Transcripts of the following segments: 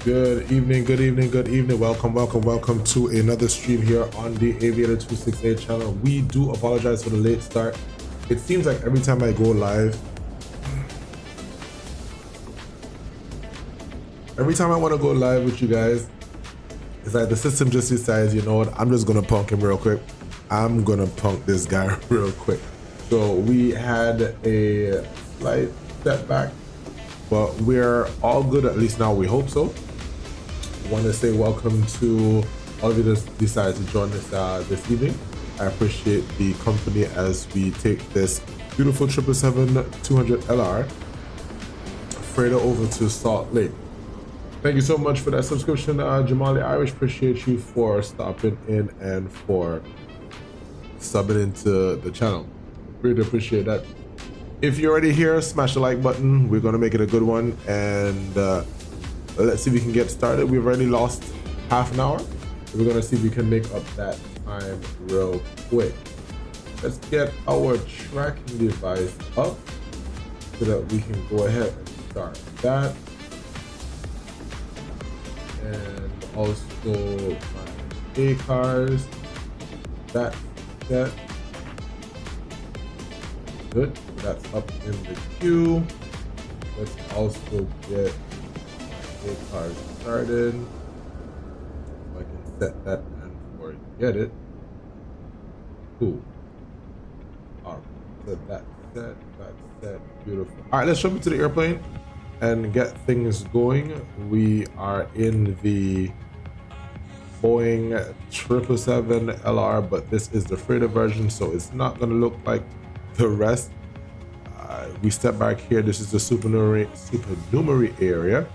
Good evening, good evening, good evening. Welcome to another stream here on the Aviator 268 channel. We do apologize for the late start. It seems like every time I go live, every time I want to go live with you guys, it's like the system just decides, you know what, I'm just gonna punk him real quick. I'm gonna punk this guy real quick. So we had a slight setback, but we're all good, at least now we hope so. I want to say welcome to all of you that decided to join us this evening. I appreciate the company as we take this beautiful 777-200LRF freighter over to Salt Lake. Thank you so much for that subscription, Jamali Irish. Appreciate you for stopping in and for subbing into the channel. Really appreciate that. If you're already here, smash the like button. We're gonna make it a good one, and let's see if we can get started. We've already lost half an hour. So we're gonna see if we can make up that time real quick. Let's get our tracking device up so that we can go ahead and start that. And also my A cars. That's set. Good. That's up in the queue. Let's also get my A cars started. So I can set that and forget it. Cool. Alright. So that's set. Beautiful. Alright, let's jump into the airplane and get things going. We are in the Boeing 777LR, but this is the freighter version, so it's not going to look like the rest. We step back here. This is the supernumerary area,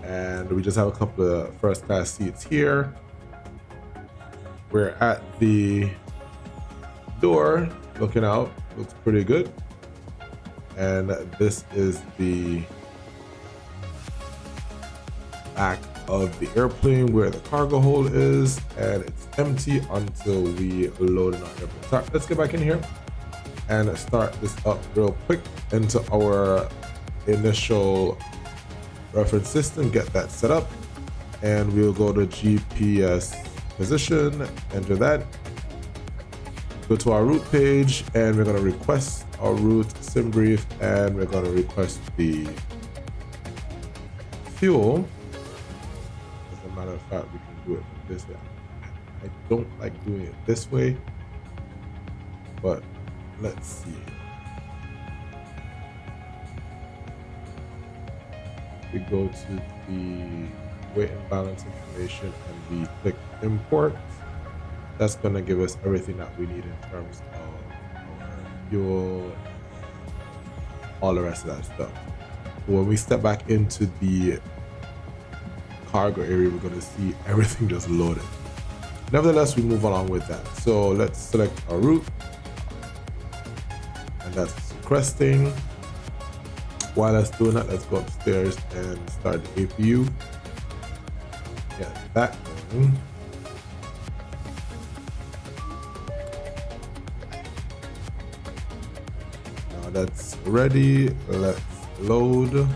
and we just have a couple of first class seats here. We're at the door looking out. Looks pretty good. And this is the back of the airplane where the cargo hold is, and it's empty until we load in our airplane. So let's get back in here and start this up real quick into our initial reference system. Get that set up, and we'll go to GPS position, enter that, go to our route page, and we're going to request our route sim brief, and we're going to request the fuel. As a matter of fact, we can do it this way. I don't like doing it this way, but let's see. We go to the weight and balance information and we click import. That's going to give us everything that we need in terms of our fuel, all the rest of that stuff. When we step back into the cargo area, we're going to see everything just loaded. Nevertheless, we move along with that. So let's select our route, and that's cresting. While that's doing that, let's go upstairs and start the APU. Get that going. Now that's ready. Let's load.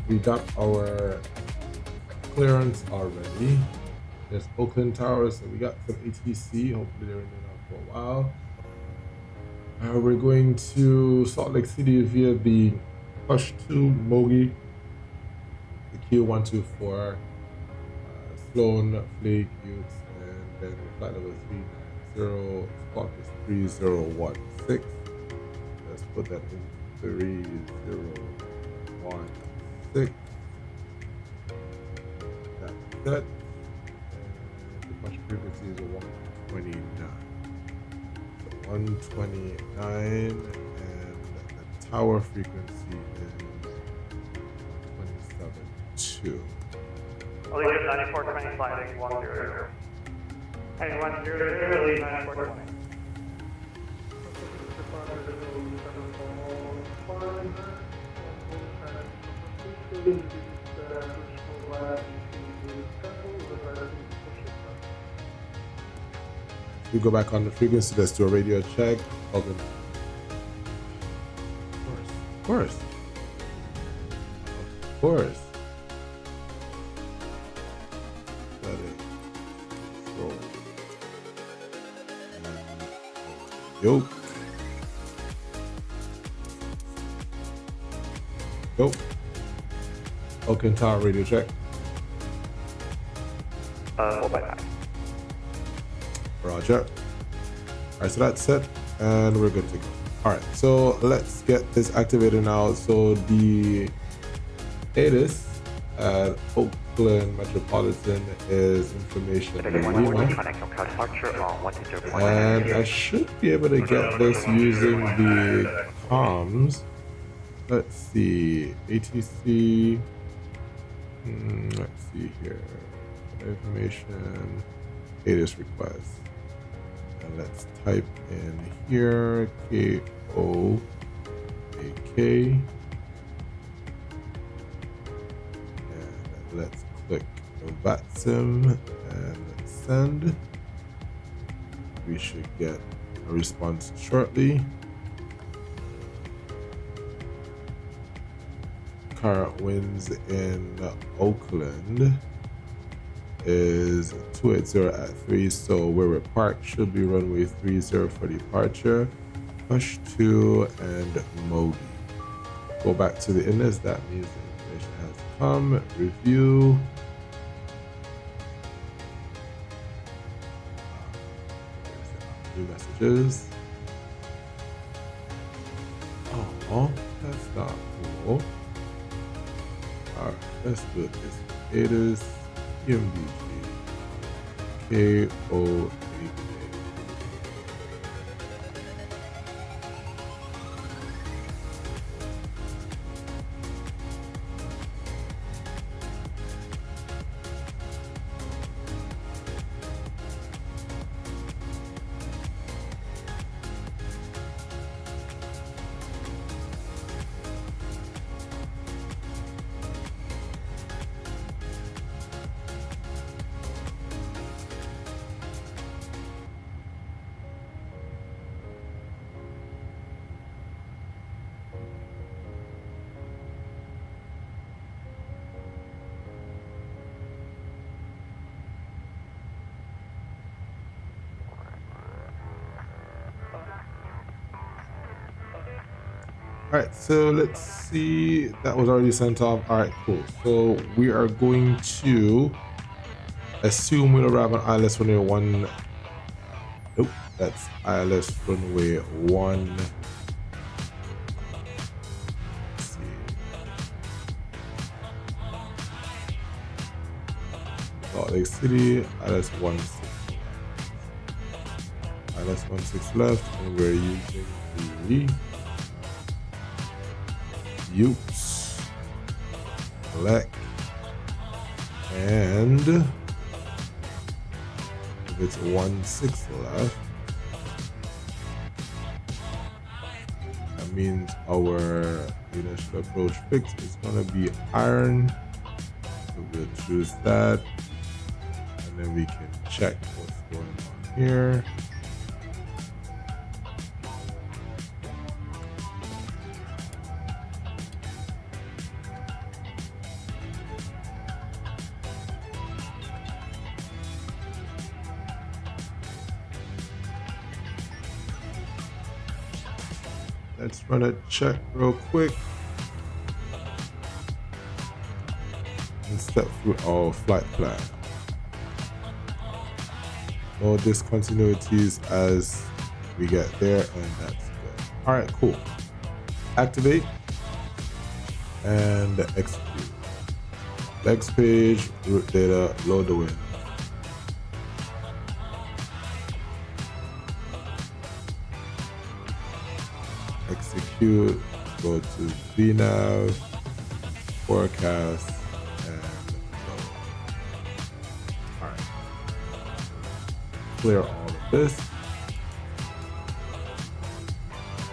We got our clearance already. There's Oakland Towers, so we got some ATC. Hopefully they're in there for a while. We're going to Salt Lake City via the Push 2 Moavii, the Q124, Sloan, Flake, Utes, and then flight level 390, squawk is 3016. Let's put that in 3016. That's that. And the push frequency is 129. 129, and the tower frequency is 127.2. Lead 9420 sliding 100. Heading 100, lead 9420. We go back on the frequency, let's do a radio check. Of course. course. Let it roll. Yoke. Nope. Alcantara radio check. 4x9. Roger. Alright, so that's it, and we're good to go. Alright, so let's get this activated now. So the ATIS at Oakland Metropolitan is information and I should be able to get this using the comms. Let's see, ATC, let's see here, information, ATIS request. And let's type in here KOAK, and let's click VATSIM and send. We should get a response shortly. Current winds in Oakland is 280 at 3, so where we're parked should be runway 30 for departure. Push 2 and Moavii. Go back to the index, that means the information has come. Review. New messages. Oh, that's not cool. Alright, let's do this. It is PMDG KOAK. All right, so let's see, that was already sent off. All right, cool. So we are going to assume we'll arrive on Aylex runway 1. Nope, that's Aylex runway 1. Let's see. Salt Lake City, Aylex 16. Aylex 16 left, and we're using the Utes, select, and if it's 16 left, that means our initial approach fix is going to be iron. So we'll choose that, and then we can check what's going on here. Let's run a check real quick and step through our flight plan. No discontinuities as we get there, and that's good. All right, cool. Activate and execute. Next page, route data, load the wind. Execute, go to VNav, forecast, and load. Alright. Clear all of this.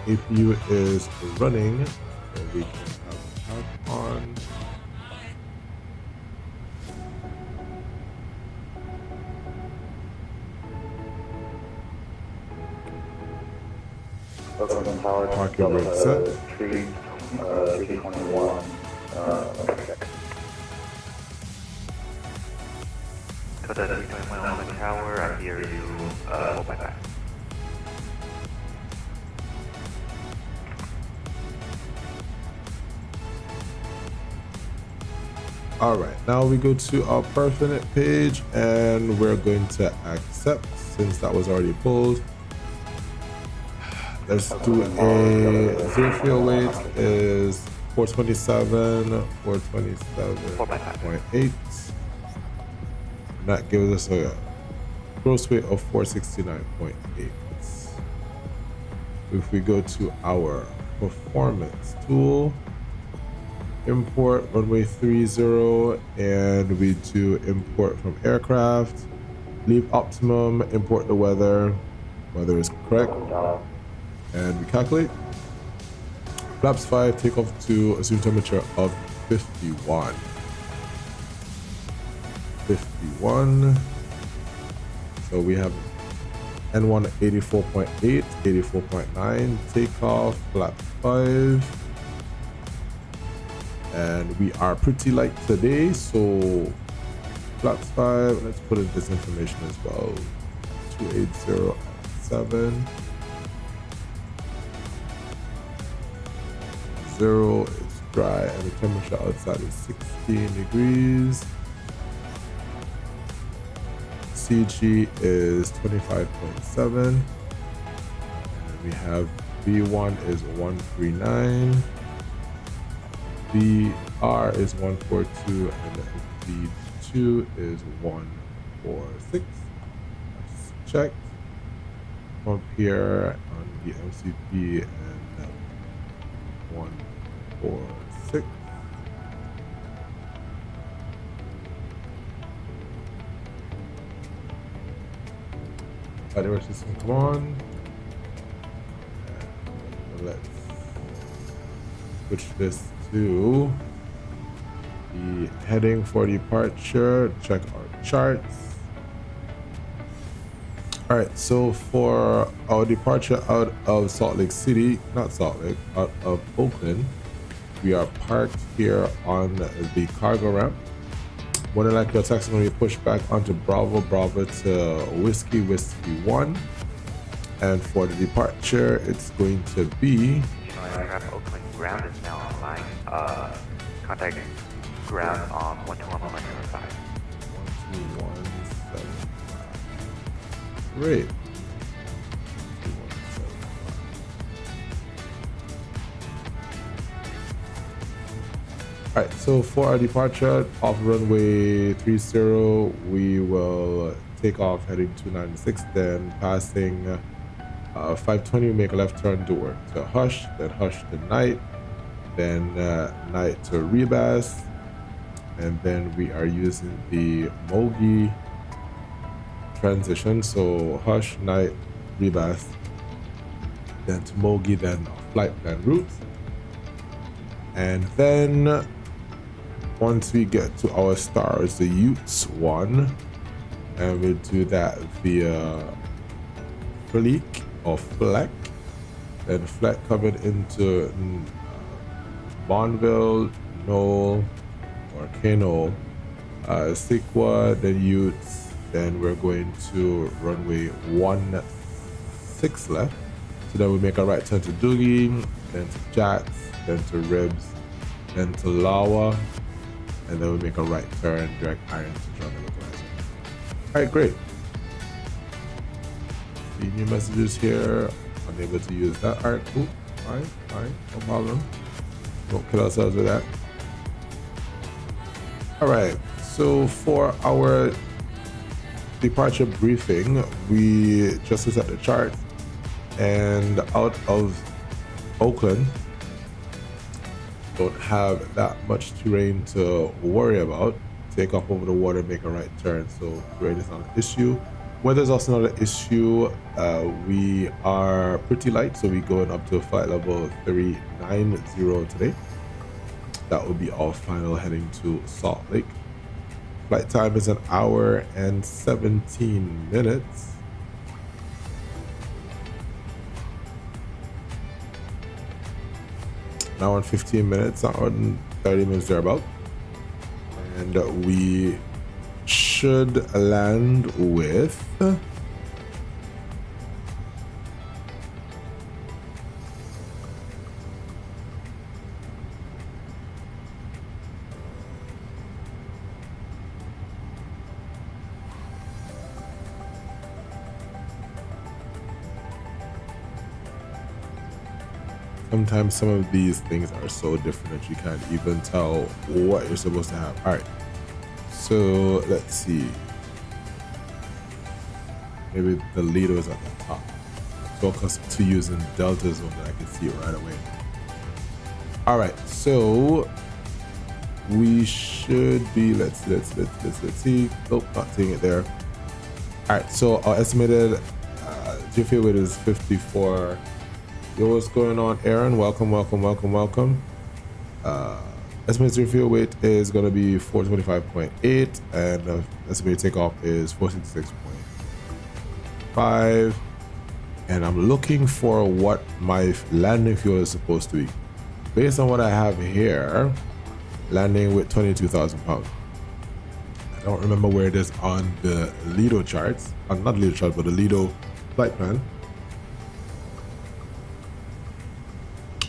APU is running, so we can have a tap on. Oakland Tower, Market rate set. 321. So the 321 on the tower, I hear you, hold my back. All right, now we go to our perfinite page and we're going to accept since that was already pulled. Let's do a zero fuel weight is 427, 427.8. That gives us a gross weight of 469.8. If we go to our performance tool, import runway 30, and we do import from aircraft, leave optimum, import the weather is correct, and we calculate. Flaps 5, take off to assumed temperature of 51. 51. So we have N1 84.8, 84.9, takeoff, flap 5. And we are pretty light today, so flaps 5, let's put in this information as well. 280.7. 0 is dry and the temperature outside is 16 degrees. CG is 25.7. And we have B1 is 139. BR is 142 and B2 is 146. That's checked. Up here on the MCP and 146. Anyway, system, come on. And let's switch this to the heading for departure. Check our charts. All right, so for our departure out of Salt Lake City, not Salt Lake, out of Oakland, we are parked here on the cargo ramp. More than likely, our taxi is going to be pushed back onto Bravo to Whiskey 1. And for the departure, it's going to be... Aircraft Oakland ground is now online. Contact ground on 121.75. 121.75. Great. All right, so for our departure off runway 30, we will take off heading 296, then passing 520, make a left turn door to Hush, then Hush to Night, then Night to Rebas, and then we are using the Moavii transition, so Hush, Night, Rebas, then to Moavii, then flight plan routes, and then once we get to our stars, the Utes 1, and we do that via Fleek or Fleck, then Fleck coming into Bonneville, Knoll, or Kano, Sequoia, then Utes, then we're going to runway 16 left. So then we make a right turn to Doogie, then to Jats, then to Ribs, then to Lawa, and then we make a right turn, direct iron to join the localizer. All right, great. The new messages here, unable to use that. All right, cool. Fine, no problem. Don't kill ourselves with that. All right, so for our departure briefing, we just set the chart, and out of Oakland, don't have that much terrain to worry about. Take off over the water, make a right turn, so terrain is not an issue. Weather's also not an issue. We are pretty light, so we're going up to flight level 390 today. That will be our final heading to Salt Lake. Flight time is 1 hour and 17 minutes. An hour and 15 minutes, an hour and 30 minutes thereabout. And we should land with sometimes some of these things are so different that you can't even tell what you're supposed to have. All right, so let's see. Maybe the leader is at the top. So accustomed to using delta zone that I can see it right away. All right, so we should be, let's see. Nope, not seeing it there. All right, so our estimated fuel weight is 54. Yo, what's going on, Aaron? Welcome. Estimated fuel weight is going to be 425.8, and estimated takeoff is 466.5. And I'm looking for what my landing fuel is supposed to be. Based on what I have here, landing with 22,000 pounds. I don't remember where it is on the Lido charts. Not Lido chart, but the Lido flight plan.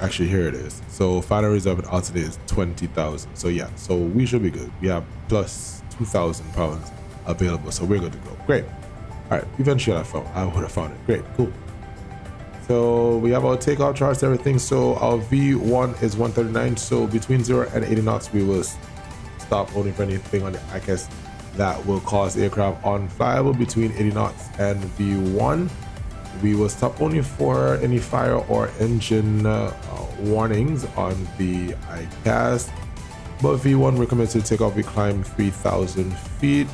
Actually, here it is. So final reserve and alternate is 20,000. So yeah, so we should be good. We have plus 2,000 pounds available, so we're good to go. Great. All right, eventually I would have found it. Great, cool. So we have our takeoff charts, everything. So our V1 is 139. So between 0 and 80 knots, we will stop only for anything on the Aylex that will cause aircraft unflyable. Between 80 knots and V1, we will stop only for any fire or engine warnings on the Aylex. But V1 recommends to take off. We climb 3,000 feet.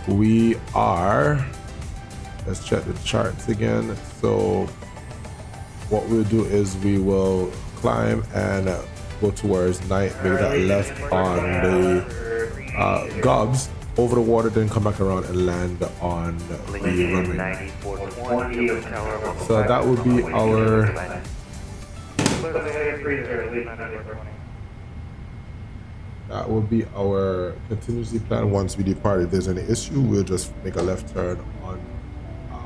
We are, let's check the charts again. So what we'll do is we will climb and go towards night, maybe that left on the gobs over the water, then come back around and land on the runway. So that would be our contingency plan. Once we depart, if there's any issue, we'll just make a left turn on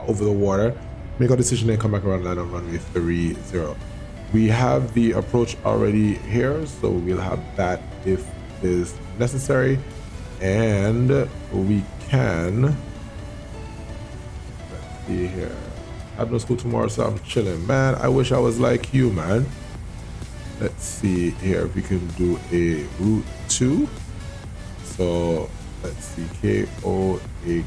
over the water, make a decision, and come back around and land on runway 30. We have the approach already here, so we'll have that if is necessary. And we can, let's see here, I have no school tomorrow, so I'm chilling. Man, I wish I was like you, man. Let's see here if we can do a route 2. So let's see, Koak and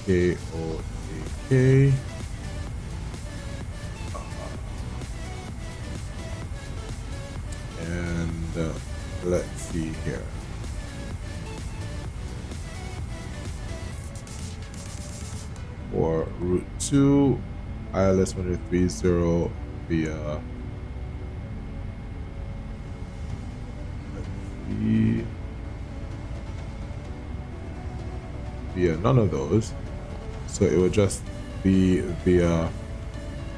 Koak. And let's see here. For route 2, ILS 130 via, let's see, via none of those. So it would just be via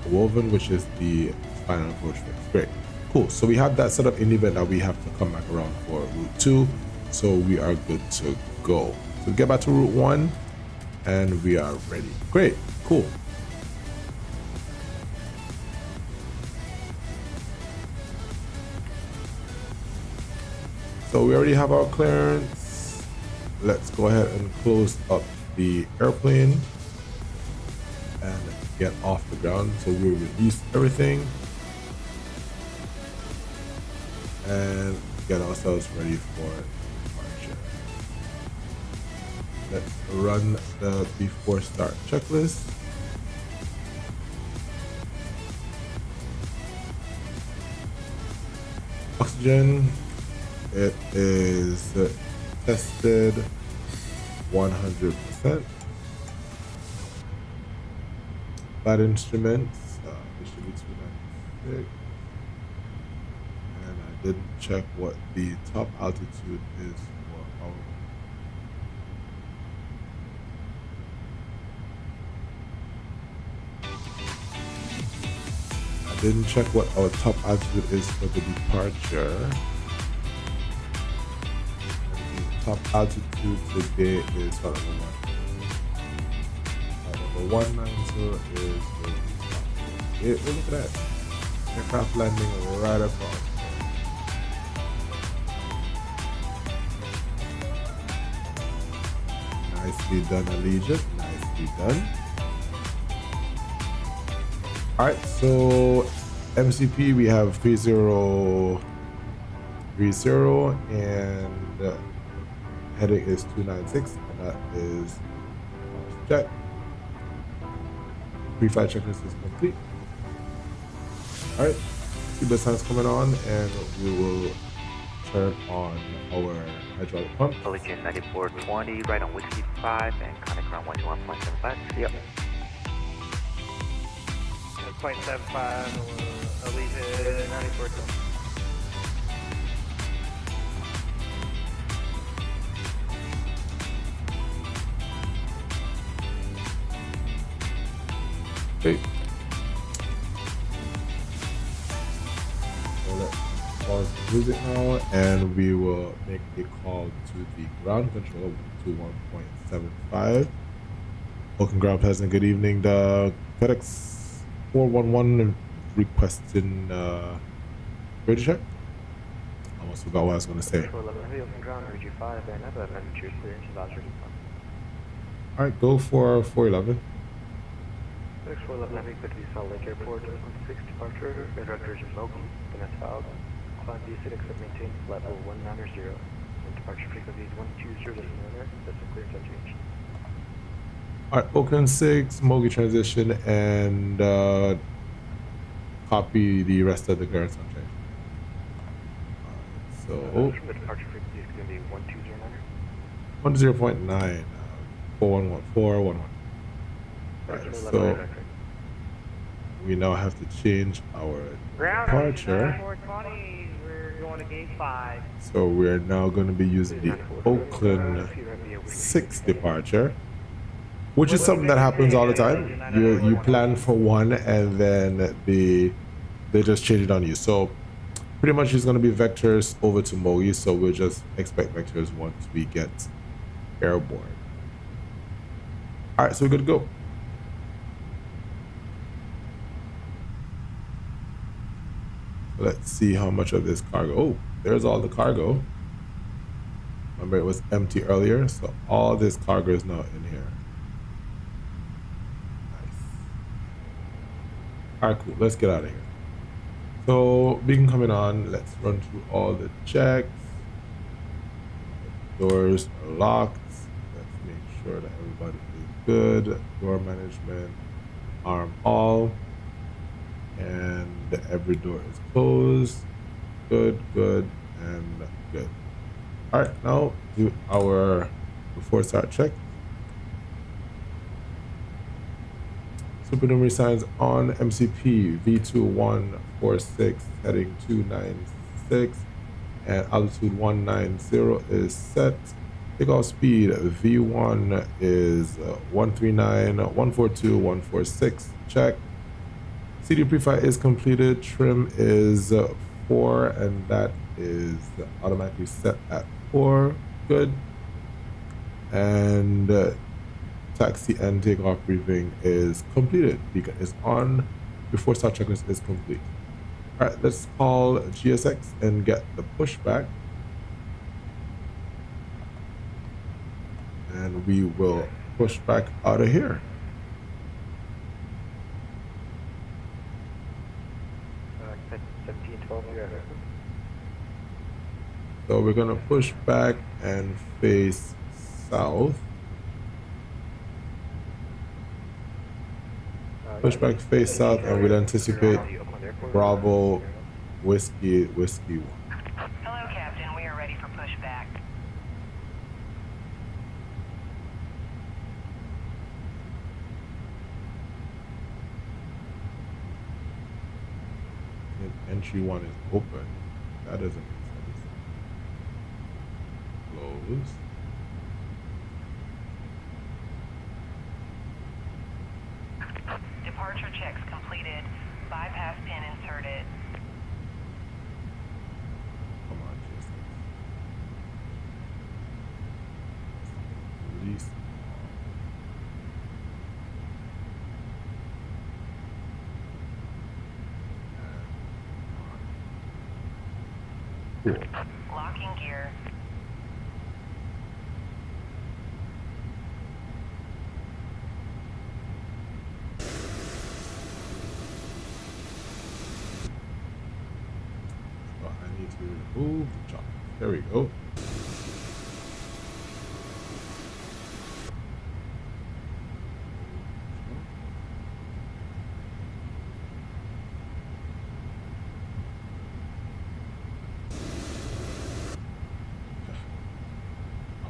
Woven, which is the final approach phase. Great. Cool. So we have that set up in the event that we have to come back around for route 2. So we are good to go. So get back to route 1 and we are ready. Great. Cool. So we already have our clearance. Let's go ahead and close up the airplane and get off the ground. So we'll release everything and get ourselves ready for departure. Let's run the before start checklist. Oxygen, it is tested 100%. Flight instruments, it should be 296. And I didn't check what the top altitude is for our. I Didn't check what our top altitude is for the departure. The top altitude today is flight number 190 is where we stop. Look at that. Aircraft landing right across. Nicely done, Allegiant. Nicely done. Alright, so MCP we have 3030 and heading is 296, and that is check. Pre-flight checklist is complete. Alright, seatbelt signs coming on, and we will turn on our hydraulic pump. Allegiant 9420, right on Whiskey 5, and contact ground 121.75. Yep. 0.75 Allegiant 9420. Okay. So let's pause the music now, and we will make a call to the ground control to 1.75. Welcome, ground pleasant. Good evening. The FedEx411 requesting radio check. I almost forgot what I was going to say. All right, go for 411. FedEx411 Heavy, good to be Salt Lake Airport, 16 departure, radar direction Moavii, Finesse filed, climb D6, except maintain level 190, and departure frequency is 120 listener, that's a clear unchanged. Alright, Oakland 6, Moavii transition, and copy the rest of the clearance unchanged. So, the departure frequency is going to be 120. 10.9, 411. Right, so we now have to change our departure. 420, we're going to gate 5. So we're now going to be using the Oakland 6 departure, which is something that happens all the time. You plan for one, and then they just change it on you. So pretty much it's going to be vectors over to Moavii. So we'll just expect vectors once we get airborne. All right, so we're good to go. Let's see how much of this cargo. Oh, there's all the cargo. Remember, it was empty earlier, so all this cargo is now in here. Nice. All right, cool. Let's get out of here. So beacon coming on. Let's run through all the checks. Doors are locked. Let's make sure that everybody is good. Door management, arm all. And every door is closed. Good, good, and good. All right, now do our before start check. Supernumerary signs on. MCP V2146 heading 296, and altitude 190 is set. Takeoff speed V1 is 139, 142, 146. Check. CD pre-flight is completed. Trim is 4, and that is automatically set at 4. Good. And taxi and takeoff briefing is completed. Beacon is on. Before start checklist is complete. All right, let's call GSX and get the pushback. And we will push back out of here. So we're gonna push back and face south. Push back, face south, and we'll anticipate Bravo Whiskey 1. Hello, Captain. We are ready for pushback. And entry 1 is open. That doesn't make sense. Close. Departure checks completed. Bypass pin in Cool. Locking gear. So I need to remove the chop. There we go.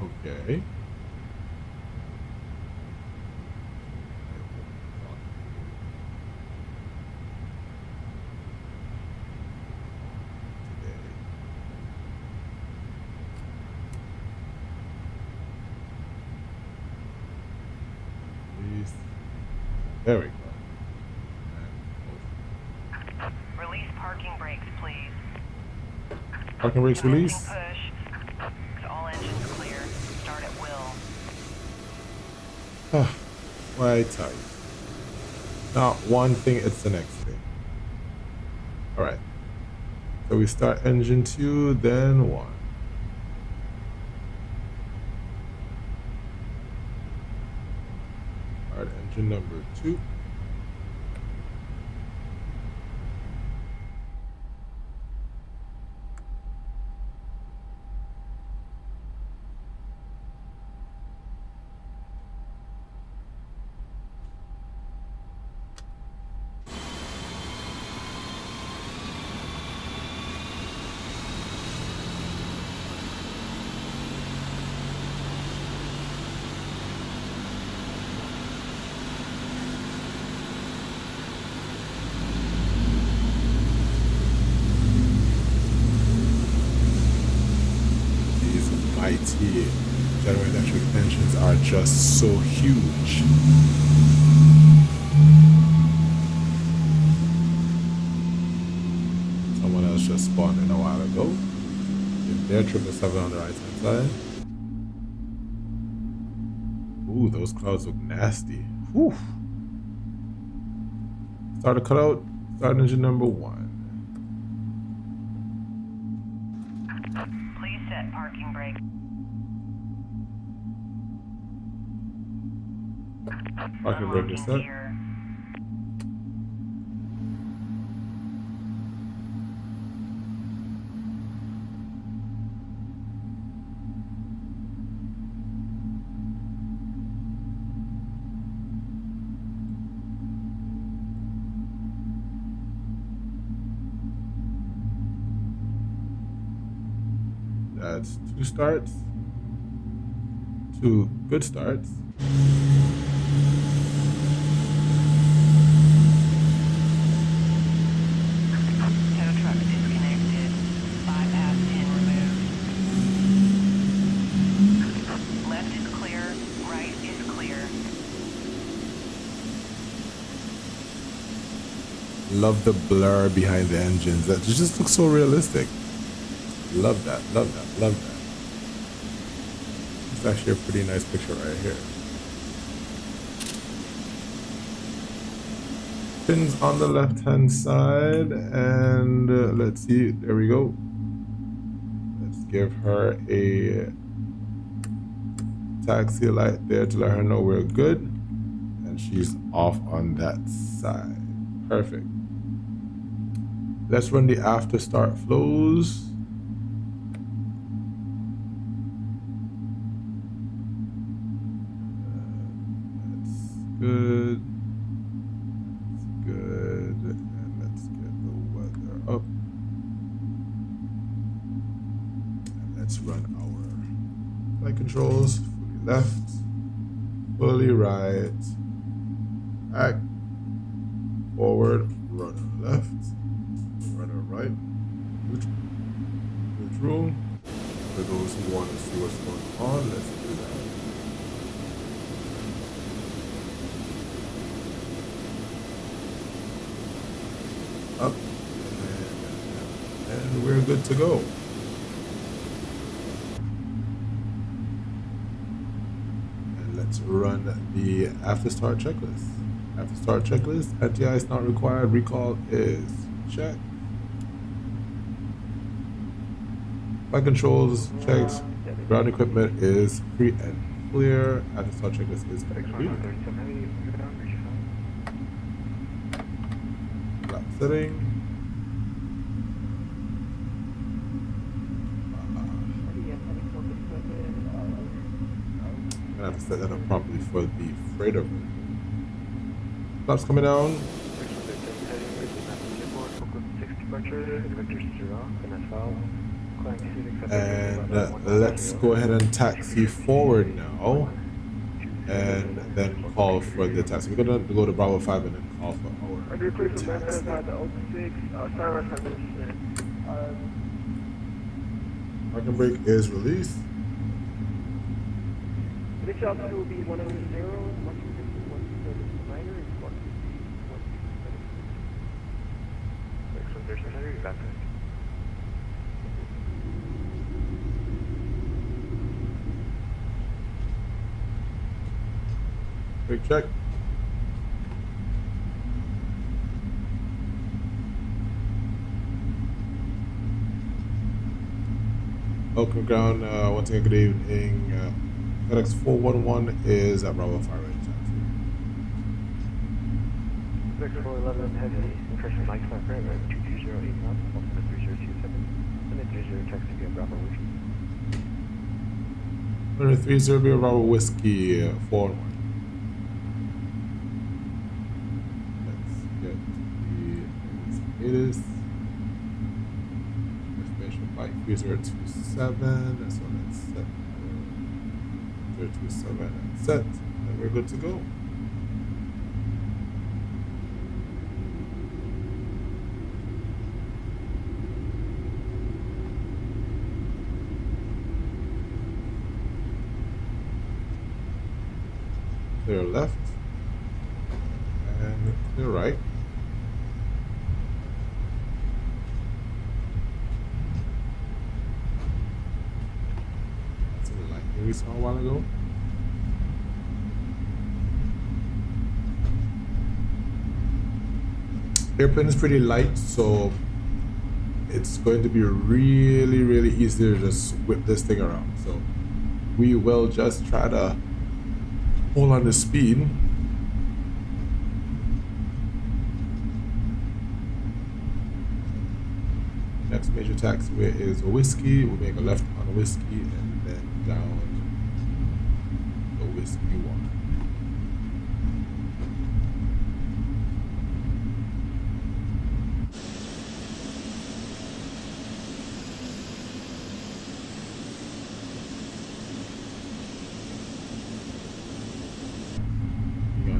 Okay. There we go. Release parking brakes, please. Parking brakes release. Push. All engines clear. Start at will. Why I tell you. Not one thing, it's the next thing. Alright. So we start engine 2, then 1. Start engine number 2. mighty General Electric engines are just so huge. Someone else just spawned in a while ago. Their 777 on the right hand side. Ooh, those clouds look nasty. Whew. Start a cutout. Start engine number 1. Please set parking brake. Parking brake is set. Gear. That's 2 starts. 2 good starts. Tow truck disconnected. Bypass pin removed. Left is clear. Right is clear. Love the blur behind the engines. That just looks so realistic. Love that, love that, love that. It's actually a pretty nice picture right here. Pins on the left hand side, and let's see, there we go. Let's give her a taxi light there to let her know we're good. And she's off on that side. Perfect. Let's run the after start flows. Good. That's good. And let's get the weather up. And let's run our flight controls. Fully left. Fully right. Back. Forward. Runner left. Runner right. Neutral. For those who want to see what's going on, let's do that. Up, and we're good to go. And let's run the after start checklist. After start checklist, anti-ice not required, recall is check. Flight controls checked. Ground equipment is free and clear. Anti-stall checklist is complete. 37 heavy, you're down, reach your phone. Lap setting. I'm gonna have to set that up properly for the freighter. Flaps coming down. 6 departure, vector 0, fitness valve. And let's go ahead and taxi forward now. And then call for the taxi. We're gonna go to Bravo 5 and then call for our taxi. Parking brake is released. Reach out to be 100, 137 Brake check. Welcome ground. Once again, good evening. FDX411 is at Bravo 5 right FDX411 heavy, impression Mike Sniper, 2208 knots, ultimate 3027, limit 30 taxi via Bravo Whiskey. 30 Bravo Whiskey 411. Let's get the latest. Information flight 3027. That's what it's set. 3027 and set. And we're good to go. Clear left and clear right. That's the lightning we saw a while ago. Airplane is pretty light, so it's going to be really easy to just whip this thing around. So we will just try to hold on the speed. Next major taxiway is Whiskey. We'll make a left on Whiskey and then down the Whiskey 1.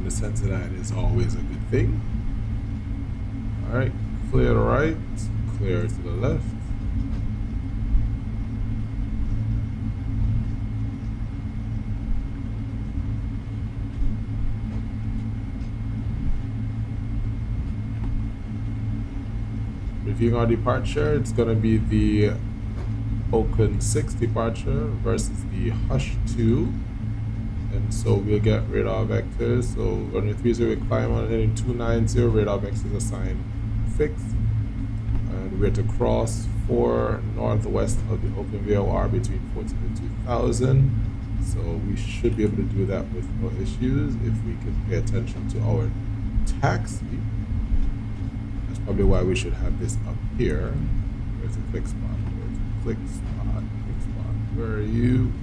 The sense of that is always a good thing. All right, clear to the right, clear to the left. Reviewing our departure, it's going to be the Oakland 6 departure versus the Hush 2. And so we'll get radar vectors. So runway 30 we climb on heading 290, radar vectors assigned fixed. And we're to cross 4 northwest of the Oakland VOR between 14 and 2000. So we should be able to do that with no issues if we can pay attention to our taxi. That's probably why we should have this up here. Where's the click spot? Where's the click spot? Click spot. Where are you?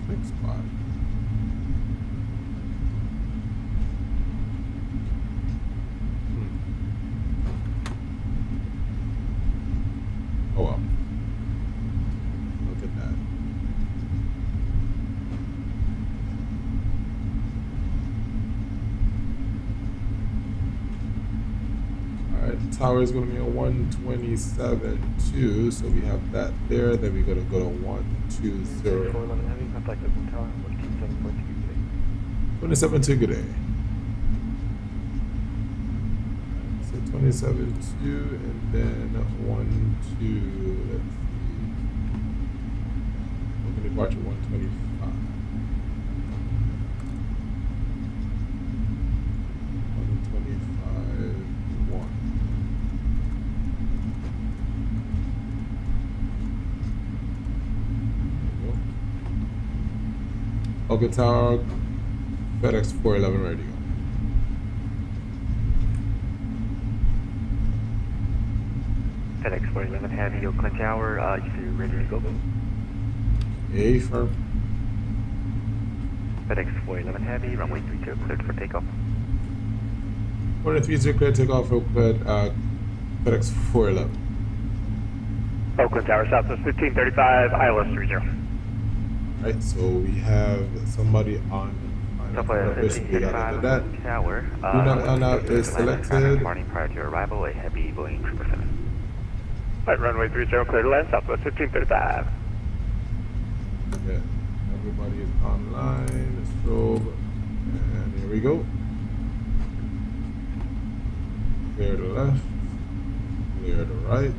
Click spot. Oh well. Look at that. Alright, the tower is going to be a 127.2, so we have that there. Then we're going to go to 120. 411 heavy, contact open tower, 127.2 good day. 27.2 good day. So 27.2 and then 1, 2, let's see. Open departure 125. 125, 1. Falcon Tower, FedX411 ready to go. FedX411 Heavy, Oakland Tower, you say you're ready to go. A firm. FedX411 Heavy, runway 30 cleared for takeoff. 130 clear takeoff for FedX411. Oakland Tower, Southwest 1535, Aylex 30. Right, so we have somebody on Southwest 1535 Tower. Do not allow is selected. Morning prior to arrival, a heavy Boeing 777. Right, runway 30, clear to land, Southwest 1535. Okay, everybody is online. Strobe, and here we go. Clear to left, clear to right.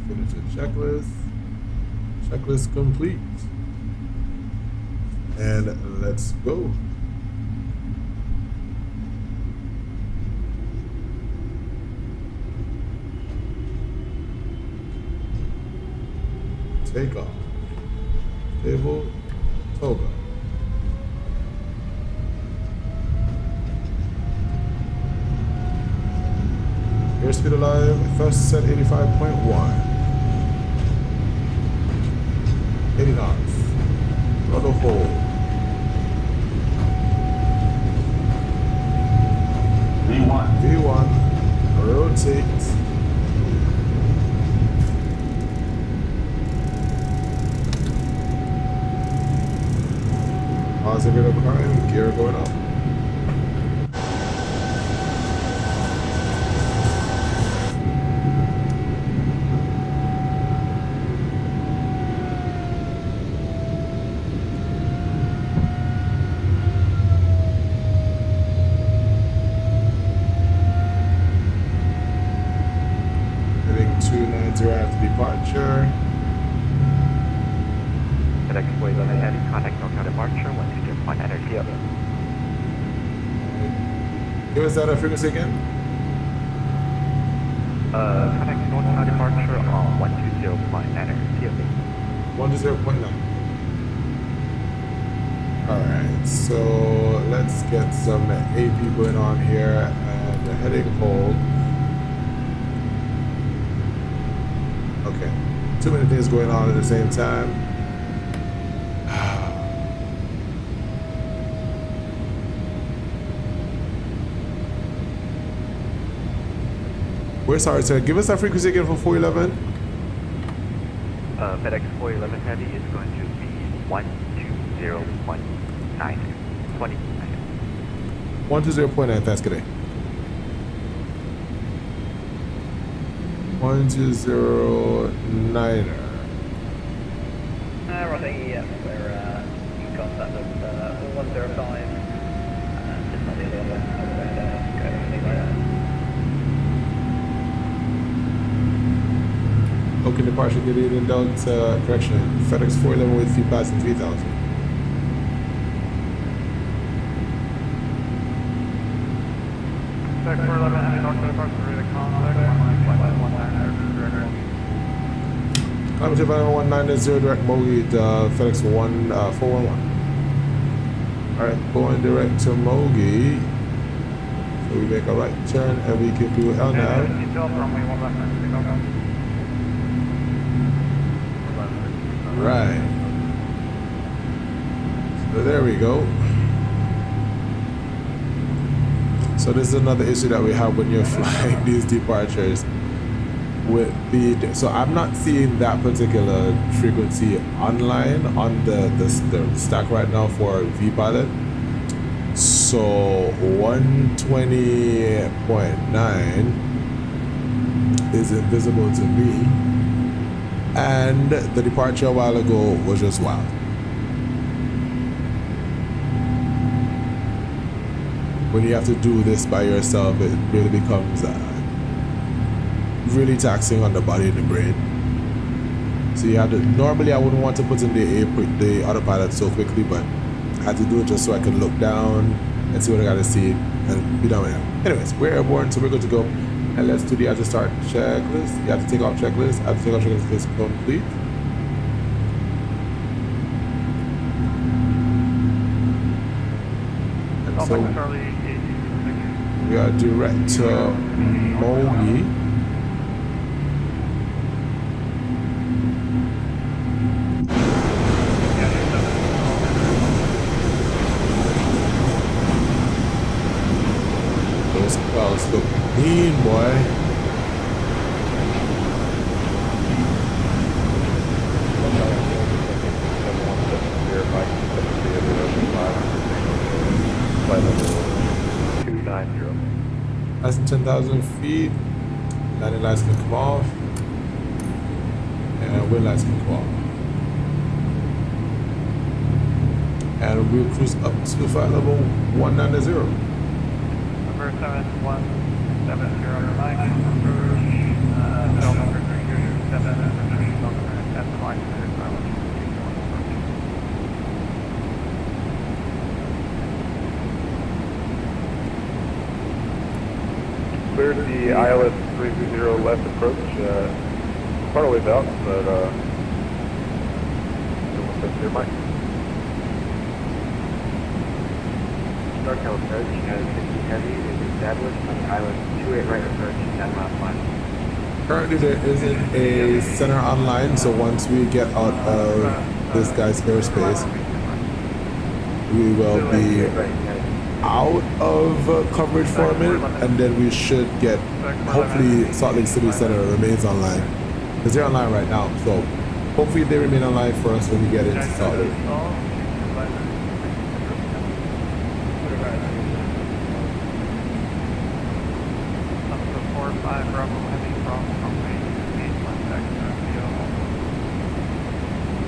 Finish the checklist. Checklist complete. And let's go. Take off. Table, toga. Airspeed alive, first set 85.1. 80 knots. Throttle hold. V1. Rotate. Positive rate of climb, gear going up. Heading 290 after departure. FedX411 Heavy, contact NorCal departure, 120.9 energy up. Give us that frequency again. Contact NorCal departure on 120.9 energy up. 120.9. Alright, so let's get some AP going on here and the heading hold. Okay, too many things going on at the same time. We're sorry, sir. Give us that frequency again for 411. FedX411 Heavy is going to be 120.9. 120.9, that's good. 120.9er. Roddy, yeah, we're in contact with 105. Just not the other one, go anything like that. Okay, departure getting down to correction. FedX411 with feet passing 3000. FedX411 Heavy, north to departure, ready to contact, 119. Climb to 190 direct Moavii to FedX 411. Alright, going direct to Moavii. So we make a right turn and we can do L now. Right. So there we go. So this is another issue that we have when you're flying these departures with the, so I'm not seeing that particular frequency online on the stack right now for VPilot. So 120.9 is invisible to me, and the departure a while ago was just wild. When you have to do this by yourself, it really becomes really taxing on the body and the brain. So you have to, normally I wouldn't want to put in the autopilot so quickly, but I had to do it just so I could look down and see what I gotta see. and be done with it. Anyways, we're airborne, so we're good to go. And let's do the have to start checklist. You have to take off checklist. Have to take off checklist is complete. And so we are direct to Moavii. Those clouds look mean, boy. Less than 10,000 feet. Landing lights can come off. And wind lights can come off. And we'll cruise up to flight level 190. Number 7170 Mike, approach, Delta 327, at the line, Cleared the Aylex 320 left approach, part of the way out, but clear Mike. North approach, 60 heavy is established on the Aylex 28 right approach, 10 miles line. Currently there isn't a center online, so once we get out of this guy's airspace, we will be out of coverage for a minute, and then we should get, hopefully Salt Lake City Center remains online, because they're online right now, so hopefully they remain online for us when we get into Salt Lake.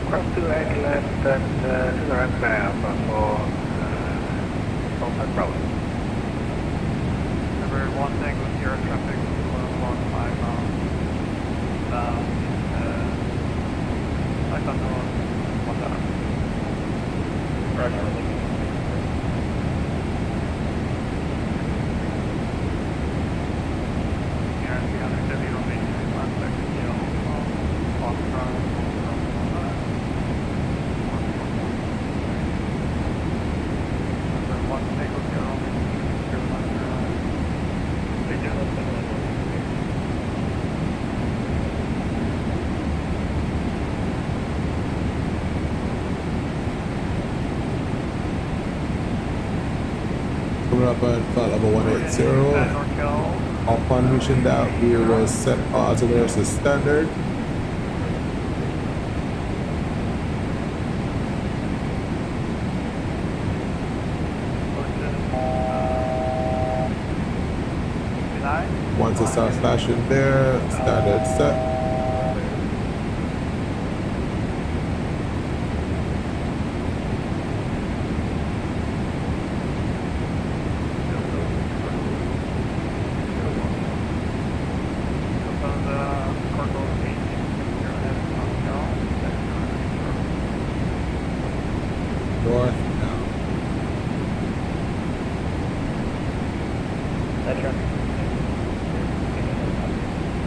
Cross to the left and to the right bound for Bravo. Number 1 Tango Sierra traffic, 115 miles. I don't know what that is. Roger. Yeah, 370 Romanian, 1 second, on front. Coming up on flight level 180. Upon reaching that, we will set our altimeter to standard. Once it starts flashing there, standard set. North now.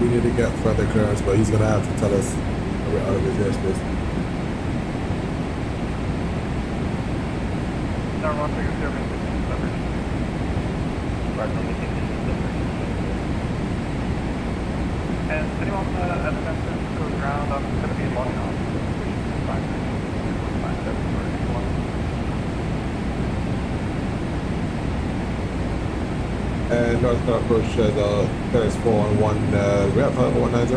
We need to get further clearance, but he's gonna have to tell us that we're out of his airspace. And anyone at the fence goes around, I'm going to be logging on. And north gonna approach the Paris 411, we're at level 190.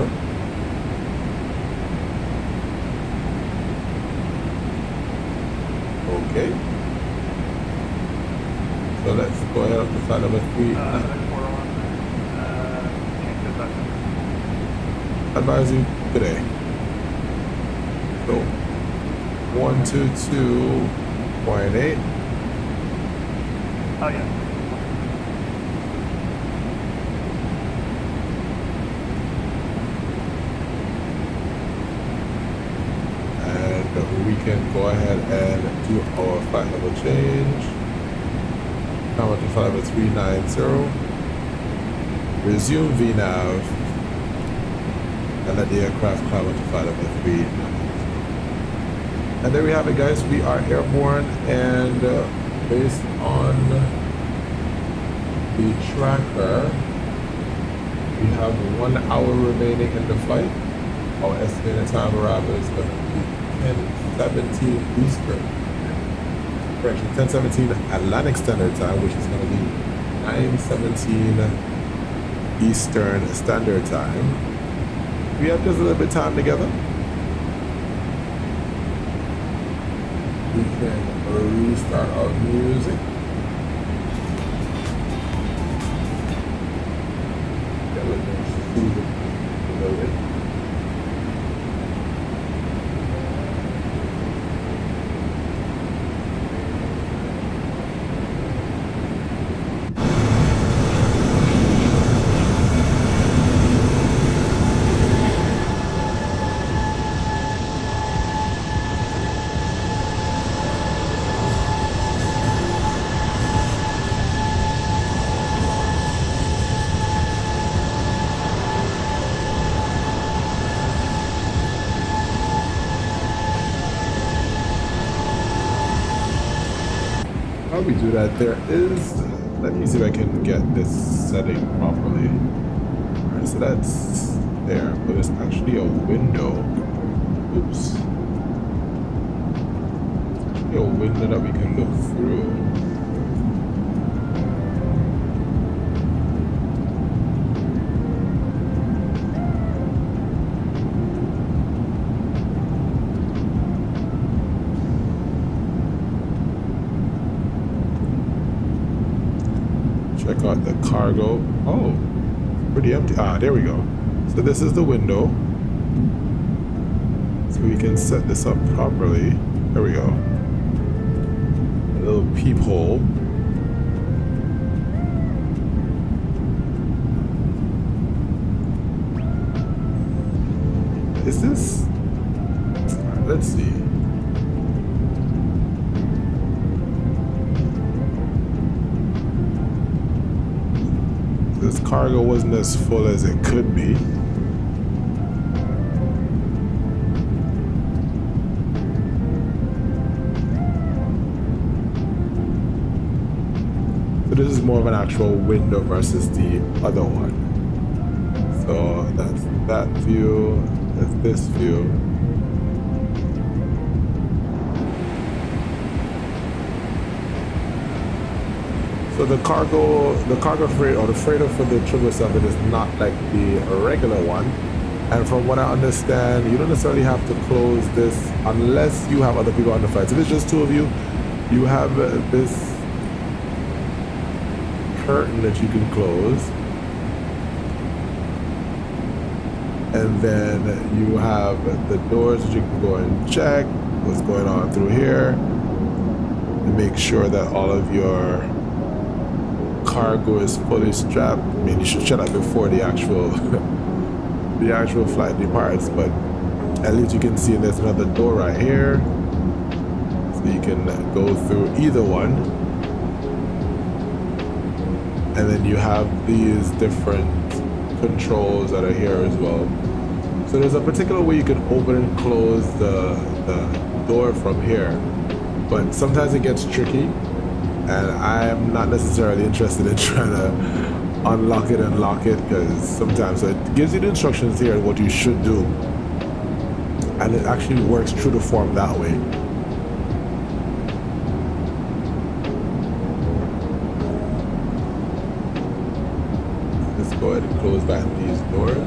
Okay. So let's go ahead up to flight number 3. Advising today. So 122.8. Oh yeah. We can go ahead and do our flight level change. Come up to flight level 390. Resume VNAV and let the aircraft climb up to flight level 390. And there we have it, guys. We are airborne, and based on the tracker, we have 1 hour remaining in the flight. Our estimated time arrival is going to be 10:17 Eastern. Correction, 10:17 Atlantic Standard Time, which is going to be 9:17 Eastern Standard Time. We have just a little bit of time together. We can restart our music. Get a little more soothing a little bit. While we do that, there is, let me see if I can get this setting properly. Alright, so that's there, but it's actually a window. Oops. It's actually a window that we can look through. Check out the cargo. Oh, pretty empty. Ah, there we go. So this is the window. So we can set this up properly. There we go. A little peephole. Is this? Let's see. This cargo wasn't as full as it could be. So this is more of an actual window versus the other one. So that's that view, that's this view. So the cargo freight, or the freighter for the 777 is not like the regular one. And from what I understand, you don't necessarily have to close this unless you have other people on the flight. So if it's just two of you, you have this curtain that you can close. And then you have the doors that you can go and check what's going on through here. And make sure that all of your cargo is fully strapped. I mean, you should shut up before the actual flight departs, but at least you can see there's another door right here, so you can go through either one. And then you have these different controls that are here as well. So there's a particular way you can open and close the door from here, but sometimes it gets tricky. And I'm not necessarily interested in trying to unlock it and lock it, because sometimes so it gives you the instructions here what you should do, and it actually works true to form that way. Let's go ahead and close back these doors.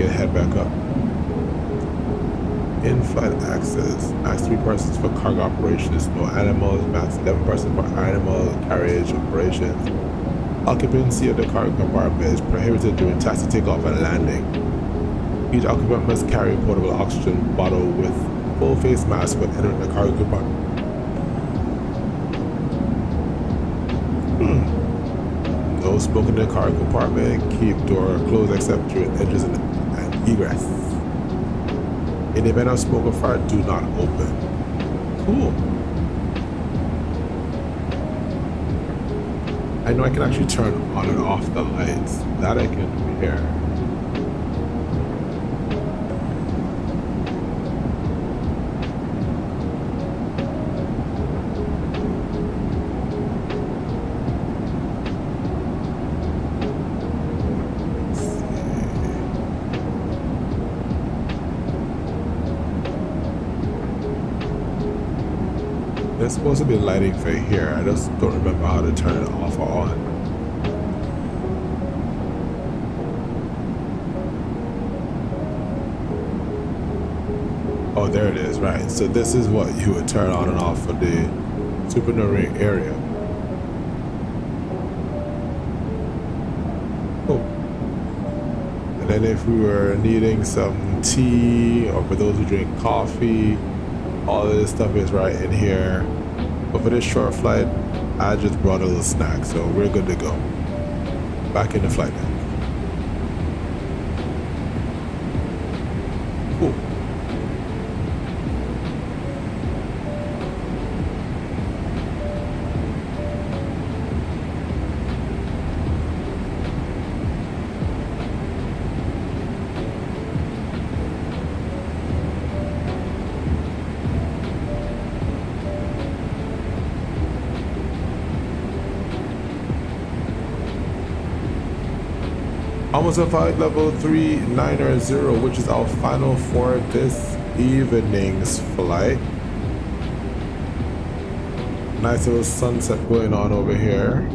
Head back up. In-flight access. Max 3 persons for cargo operations, no animals. Max 11 persons for animal carriage operations. Occupancy of the cargo compartment is prohibited during taxi takeoff and landing. Each occupant must carry a portable oxygen bottle with full face mask when entering the cargo compartment. No No smoke in the cargo compartment. Keep door closed except during entries and egress. In the event of smoke or fire, do not open. Cool. I know I can actually turn on and off the lights. That I can do here. There's supposed to be lighting for here. I just don't remember how to turn it off or on. Oh, there it is, right. So this is what you would turn on and off for the supernova area. Oh. And then if we were needing some tea, or for those who drink coffee, all of this stuff is right in here. But for this short flight, I just brought a little snack, so we're good to go. Back in the flight deck. Cool. Almost a flight level 390, which is our final for this evening's flight. Nice little sunset going on over here.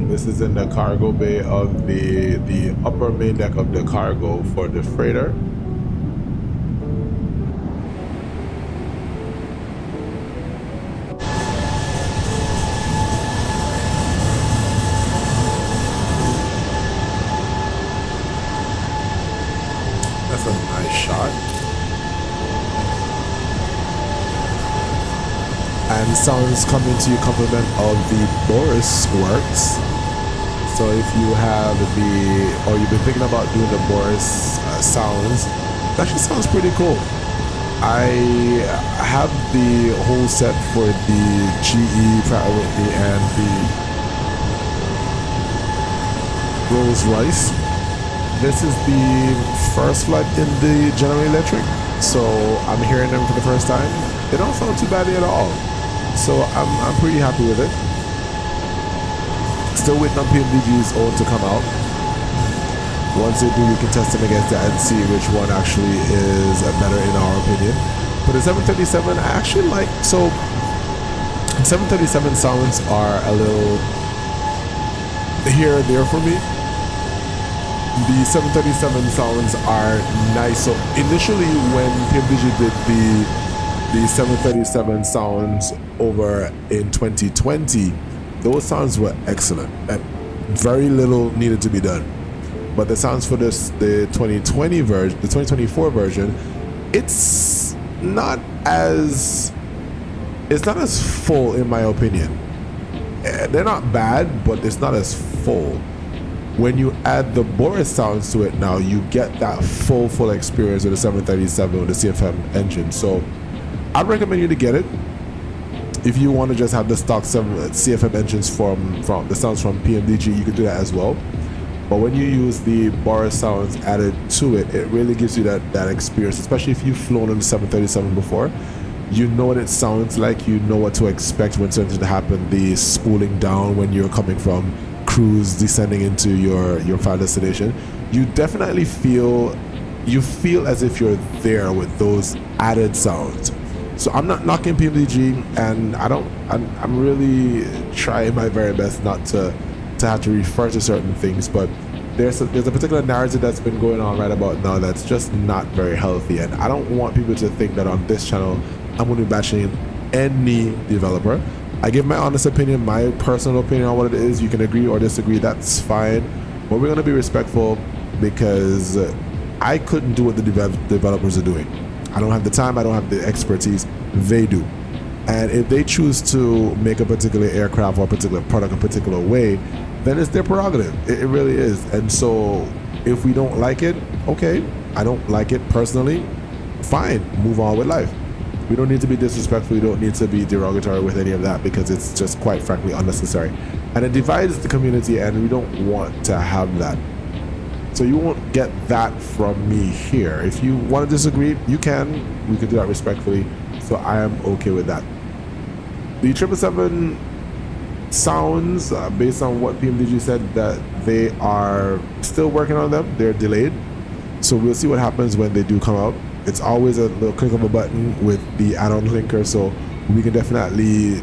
This is in the cargo bay of the upper main deck of the cargo for the freighter. And sounds coming to you compliment of the Boris works. So if you have or you've been thinking about doing the Boris sounds, it actually sounds pretty cool. I have the whole set for the GE Pratt & Whitney and the Rolls Royce. This is the first flight in the General Electric, so I'm hearing them for the first time. They don't sound too bad at all. So I'm pretty happy with it. Still waiting on PMDG's own to come out. Once they do, we can test them against that and see which one actually is better in our opinion. But the 737, I actually like. So 737 sounds are a little here and there for me. The 737 sounds are nice. So initially, when PMDG did the 737 sounds over in 2020, those sounds were excellent. Very little needed to be done. But the sounds for the 2020 version, the 2024 version, it's not as full in my opinion. They're not bad, but it's not as full. When you add the Boris sounds to it now, you get that full experience with the 737 with the CFM engine. So I'd recommend you to get it. If you want to just have the stock CFM engines from the sounds from PMDG, you can do that as well. But when you use the Boris sounds added to it, it really gives you that experience, especially if you've flown on the 737 before. You know what it sounds like, you know what to expect when something to happen, the spooling down when you're coming from cruise descending into your final destination. You definitely feel as if you're there with those added sounds. So I'm not knocking PMDG, and I'm really trying my very best not to have to refer to certain things, but there's a particular narrative that's been going on right about now that's just not very healthy, and I don't want people to think that on this channel I'm going to be bashing any developer. I give my honest opinion, my personal opinion on what it is. You can agree or disagree, that's fine, but we're going to be respectful, because I couldn't do what the developers are doing. I don't have the time, I don't have the expertise, they do. And if they choose to make a particular aircraft or a particular product a particular way, then it's their prerogative. It really is. And so if we don't like it, okay, I don't like it personally, fine, move on with life. We don't need to be disrespectful. We don't need to be derogatory with any of that, because it's just quite frankly unnecessary. And it divides the community, and we don't want to have that. So you won't get that from me here. If you want to disagree, you can. We can do that respectfully. So I am okay with that. The 777 sounds, based on what PMDG said, that they are still working on them. They're delayed. So we'll see what happens when they do come out. It's always a little click of a button with the add-on linker, so we can definitely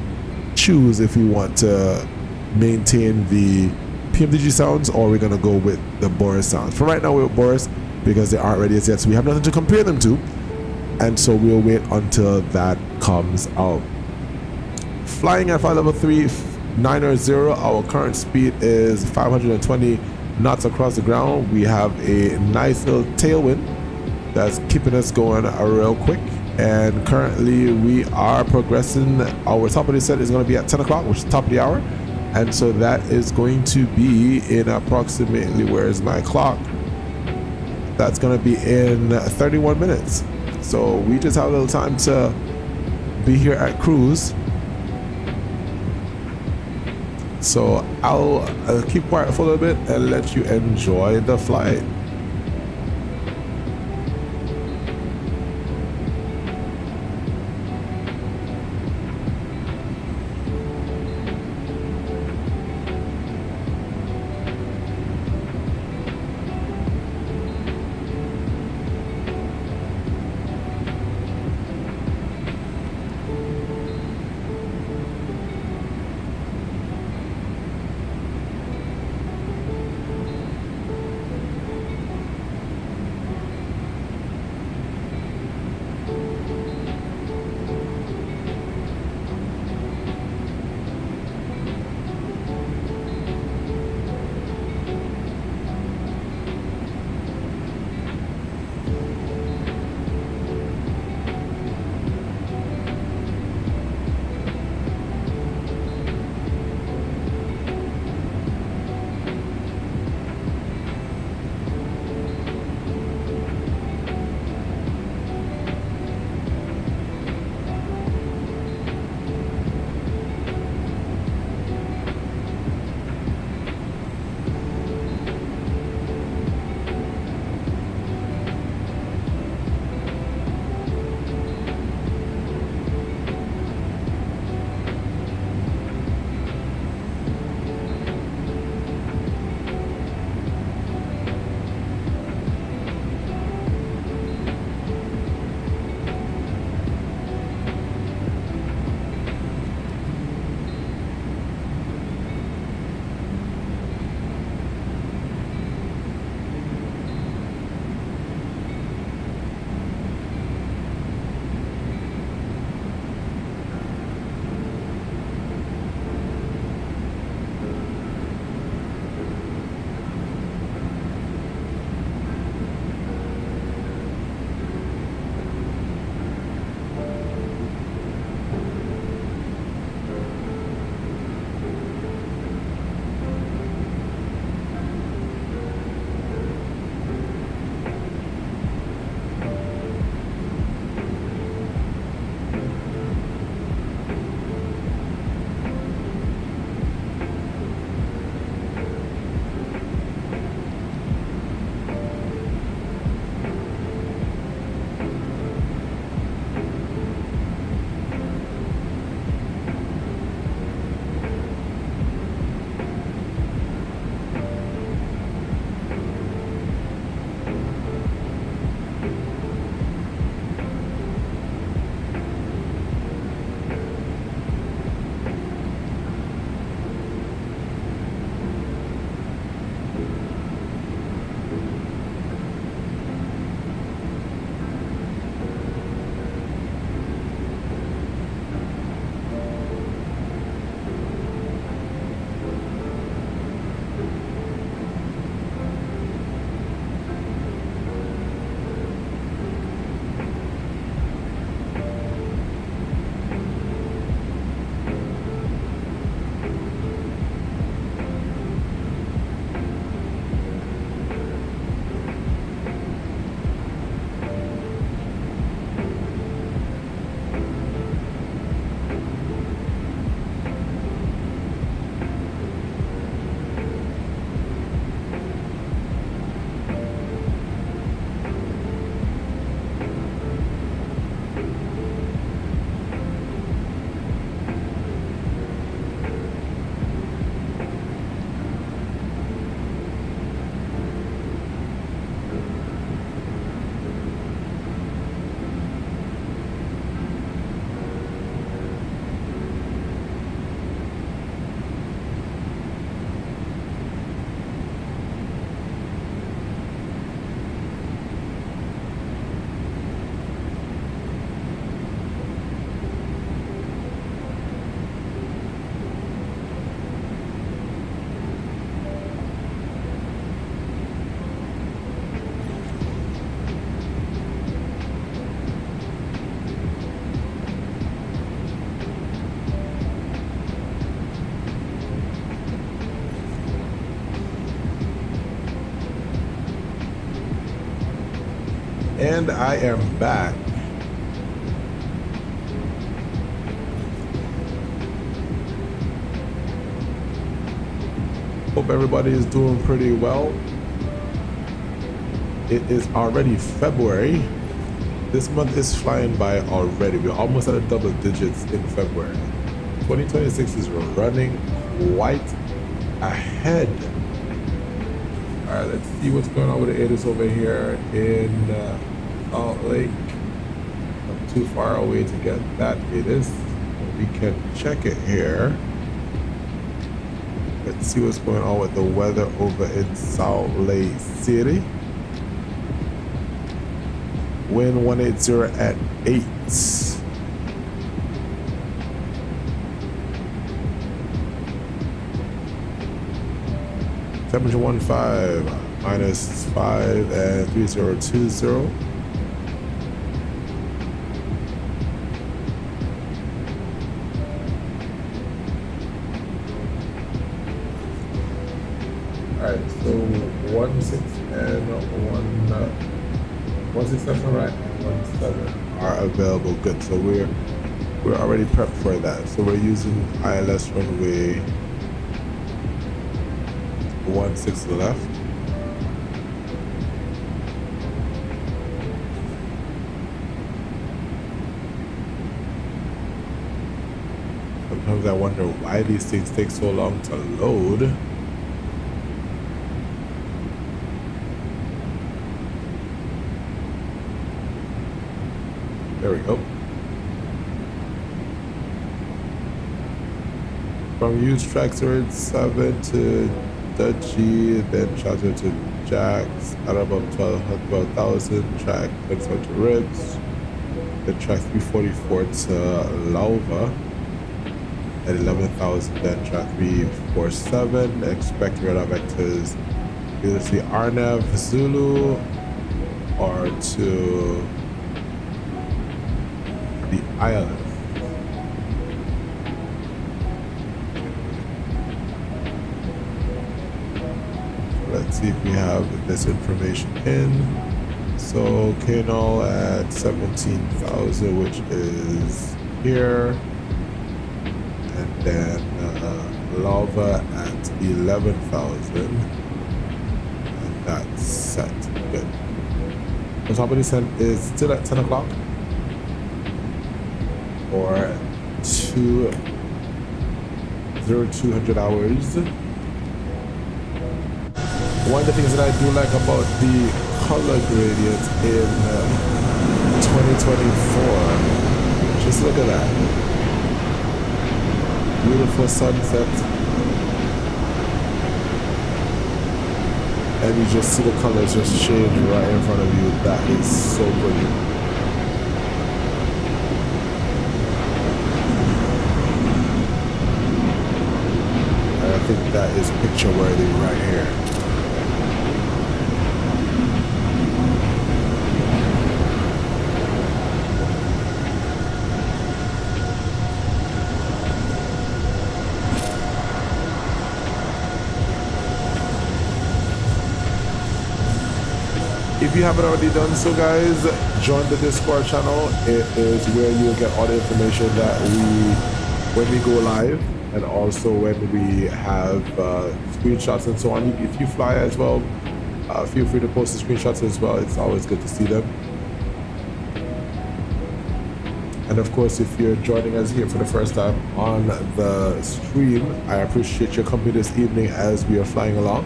choose if we want to maintain the PMDG sounds or we're gonna go with the Boris sounds. For right now, we're with Boris because they aren't ready as yet, so we have nothing to compare them to, and so we'll wait until that comes out. Flying at flight level 390, our current speed is 520 knots across the ground. We have a nice little tailwind that's keeping us going real quick, and currently we are progressing. Our top of the set is going to be at 10 o'clock, which is top of the hour, and so that is going to be in approximately, where's my clock, that's going to be in 31 minutes. So we just have a little time to be here at cruise. So I'll keep quiet for a little bit and let you enjoy the flight. And I am back. Hope everybody is doing pretty well. It is already February. This month is flying by already. We're almost at a double digits in February. 2026 is running quite ahead. All right, let's see what's going on with the AGUS over here in Salt Lake. Not too far away to get that AGUS. We can check it here. Let's see what's going on with the weather over in Salt Lake City. Wind 180 at 8. Temperature 15, -5 and 3020. Alright, so 16 and 167 right and 17 are available. Good. So we're already prepped for that. So we're using Aylex runway 16 left. Sometimes I wonder why these things take so long to load. There we go. From used tracks, 7 to Dutchy, then transfer to Jacks at about 12,000, track 27 to Ribs, then track 344 to Lava at 11,000, then track 347. Expect radar vectors either to Arnav, Zulu, or to the island. Let's see if we have this information in. So Kano at 17,000, which is here, and then Lava at 11,000, and that's set. Good. The top of the sun is still at 10 o'clock or 200 hours. One of the things that I do like about the color gradient in 2024, just look at that. Beautiful sunset. And you just see the colors just change right in front of you. That is so pretty. And I think that is picture worthy right here. If you haven't already done so, guys, join the Discord channel. It is where you'll get all the information that when we go live, and also when we have screenshots and so on. If you fly as well, feel free to post the screenshots as well. It's always good to see them. And of course, if you're joining us here for the first time on the stream, I appreciate your company this evening as we are flying along.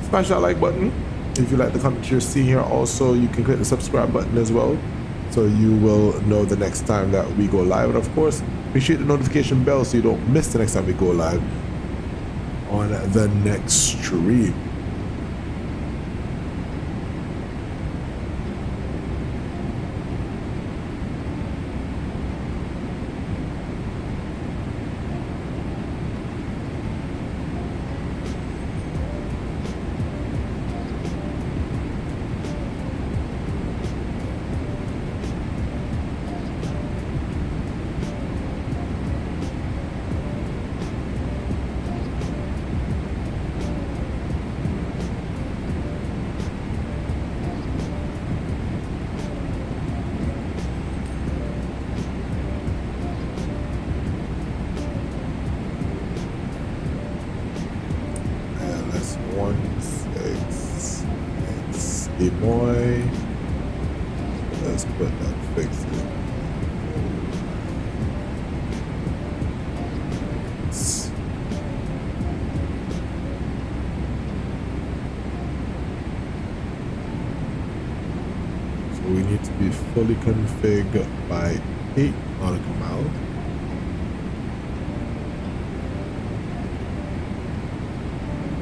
Smash that like button. If you like the content you're seeing here, also you can click the subscribe button as well, so you will know the next time that we go live. And of course, appreciate the notification bell so you don't miss the next time we go live on the next stream. Lemoy. Let's put that fix in. So we need to be fully configured by 8 nautical miles.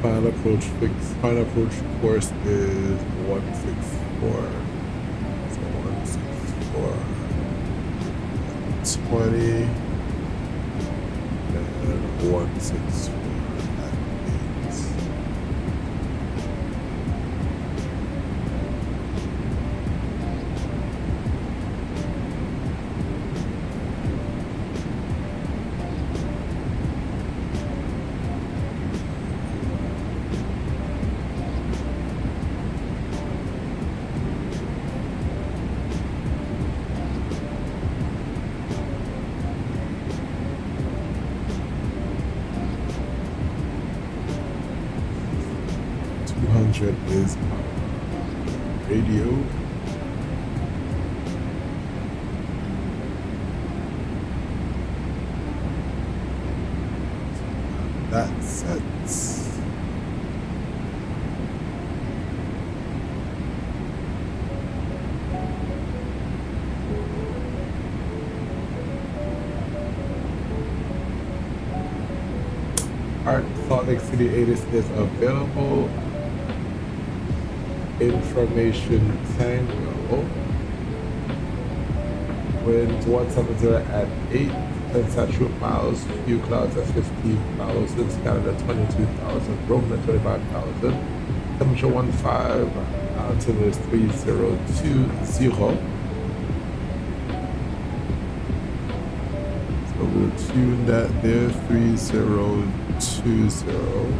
Final approach fix. Final approach course is 164. So 164. 20 and 164 at 8. Is our radio. That sets. Alright, Salt Lake City 80 is available. Information tango. Winds 170 at 8, 10 saturated miles, few clouds at 15,000, scattered at 22,000, broken at 25,000, temperature 15, altimeter is 3020. So we'll tune that there, 3020.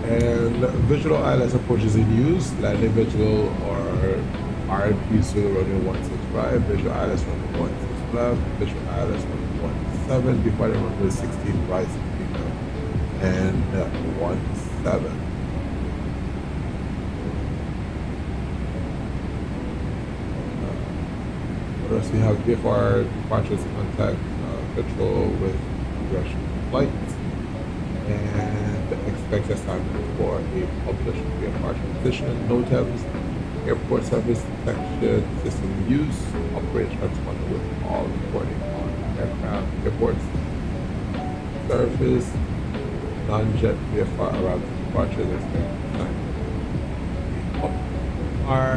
And visual Aylex approaches in use, landing visual or RP zero running 165, visual Aylex running 16 left, visual Aylex running 17 before they run with 16 Ryzen and 17. What else we have? VFR departures contact control with Russian flight. And expect assignment for a published VFR transition, NOTAMs, airport service detection, system use, operate transponder with all reporting on aircraft, airports, surface, non-jet VFR around departures, expect assignment. Are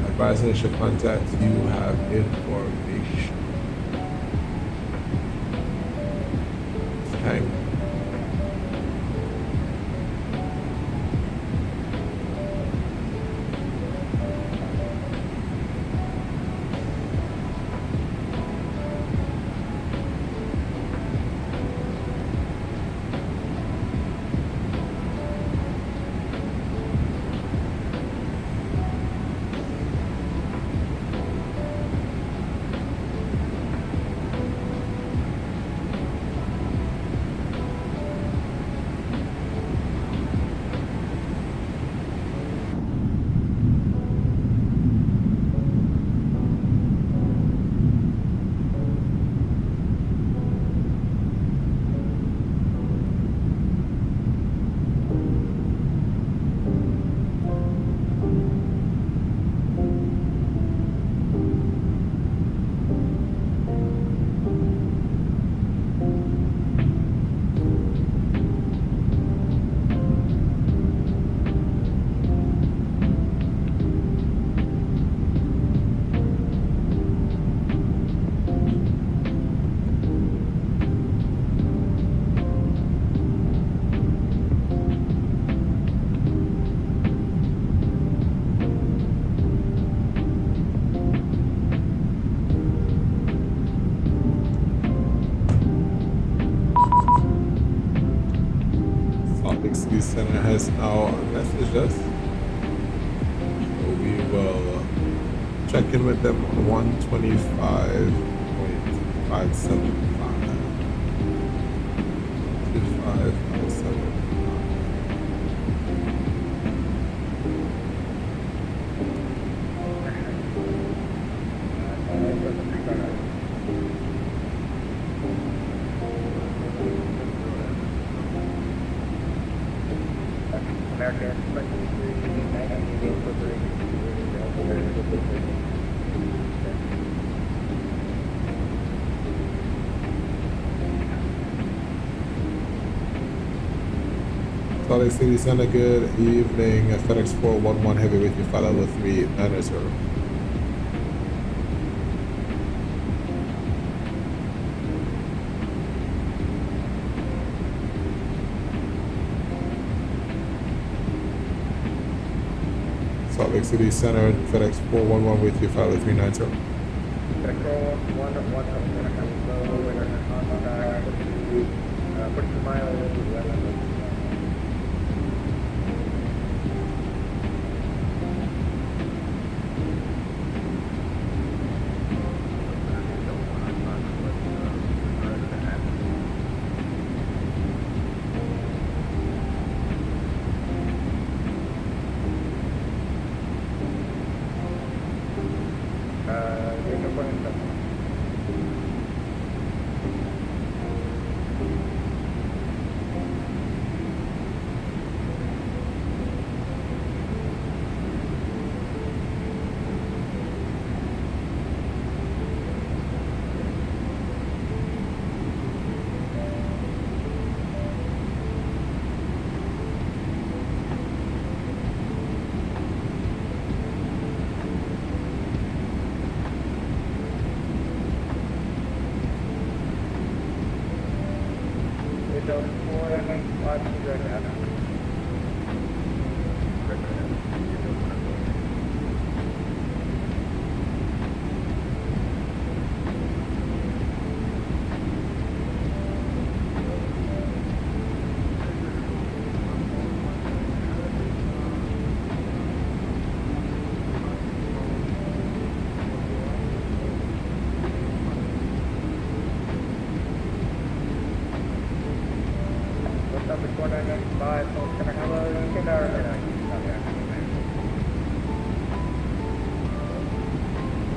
advising initial contacts, you have information. Time. Center has now messaged us. So we will check in with them on 125.5 2575. 2575. American 23, Salt Lake City Center, good evening. FedEx411 heavy with you, 50390. Salt Lake City Center, FedEx411 with you, 50390.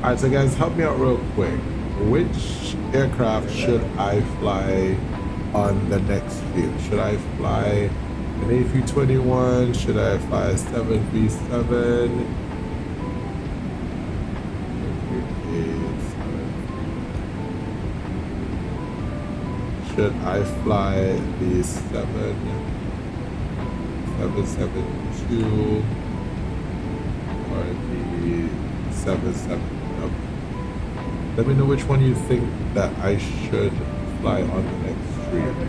Alright, so guys, help me out real quick. Which aircraft should I fly on the next field? Should I fly an A321? Should I fly a 737? Should I fly the 772 or the 77? Let me know which one you think that I should fly on the next stream.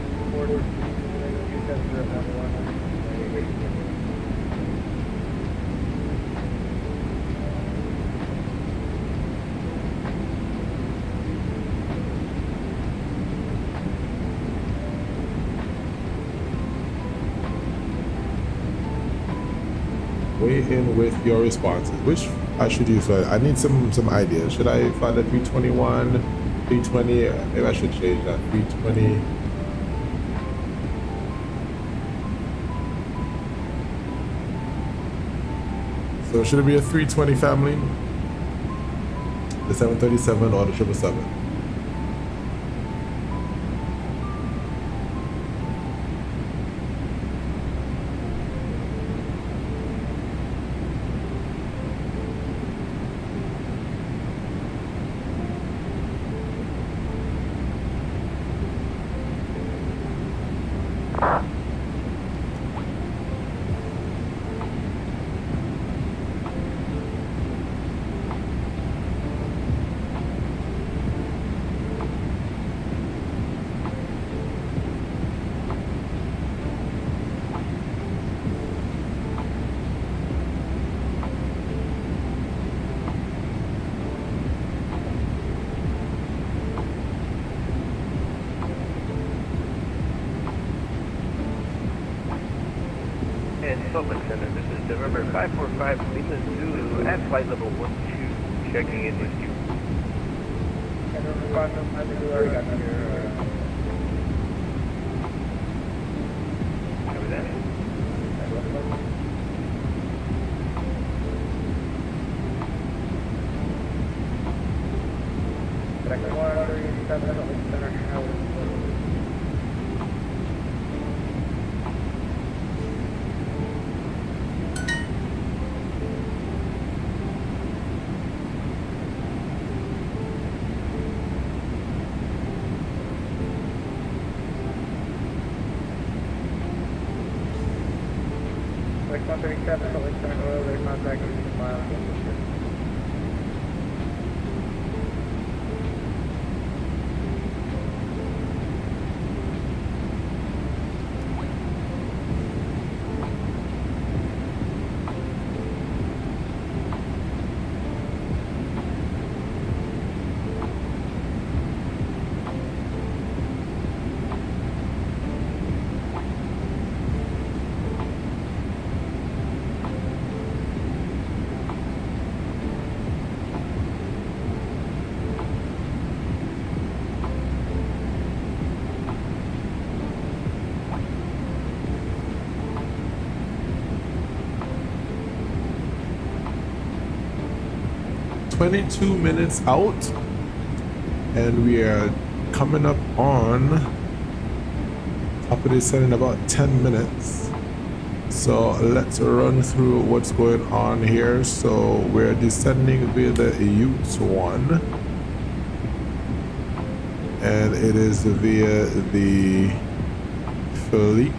Weigh in with your responses. Which I should use? I need some ideas. Should I fly the 321, 320? Maybe I should change that. 320. So should it be a 320 family? The 737 or the 777? Salt Lake Center, this is November 545 Lima Zulu at flight level 12, checking in with you. I think we already got your, Over there. Second one, 37, center house. Like 137, Salt Lake Center Oil, they're contacting you mile. 22 minutes out, and we are coming up on top of this in about 10 minutes. So let's run through what's going on here. So we're descending via the Ute 1, and it is via the Fleet.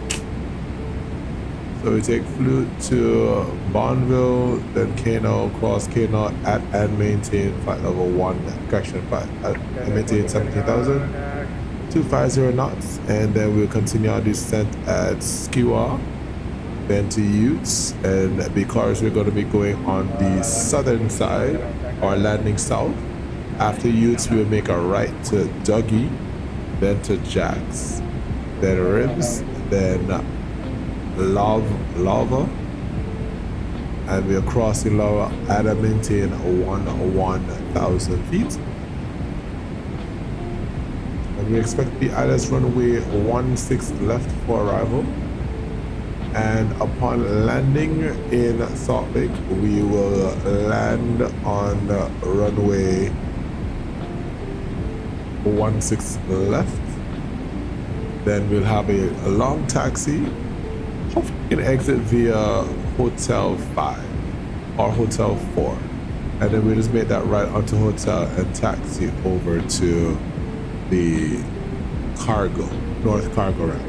So we take Flute to Bonneville, then Kano, cross Kano at and maintain flight level 1, correction flight and maintain 17,250 knots, and then we'll continue our descent at Skiwa, then to Utes, and because we're going to be going on the southern side or landing south, after Utes we'll make a right to Dougie, then to Jax, then Ribs, then Lava, and we are crossing Lava at a maintain 1,000 feet, and we expect the Aylex runway 16 left for arrival, and upon landing in Salt Lake we will land on runway 16 left, then we'll have a long taxi. Hopefully we can exit via Hotel 5 or Hotel 4, and then we just make that right onto Hotel and taxi over to the cargo, North Cargo route.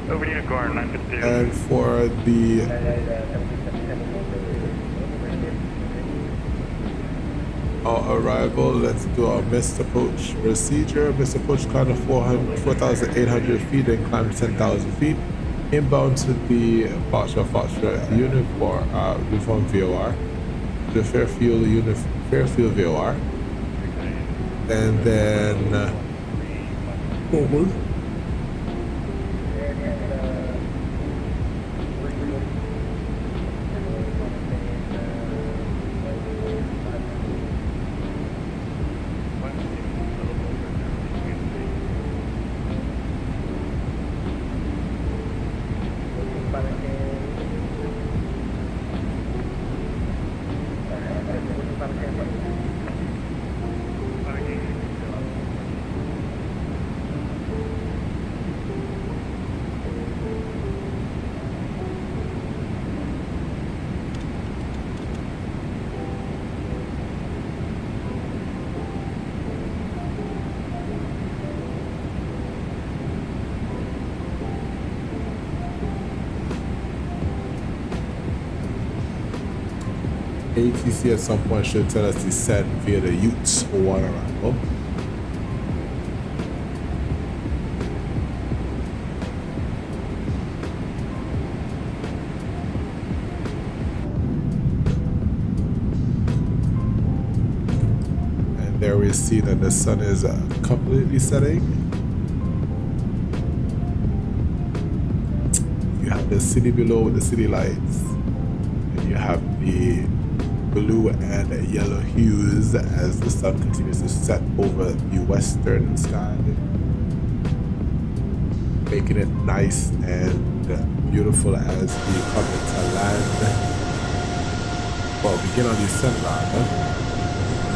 Over Unicorn, 952. And for the our arrival, let's do our missed approach procedure. Missed approach climb to 4,800 feet and climb 10,000 feet. Inbound to the Foxtrot uniform VOR, the Fairfield VOR, and then forward. ATC at some point should tell us to descend via the Utes 1 arrival. glorious scene, and the sun is completely setting. You have the city below with the city lights, and you have the blue and yellow hues as the sun continues to set over the western sky, making it nice and beautiful as we come into land. Well, begin on the descent rather.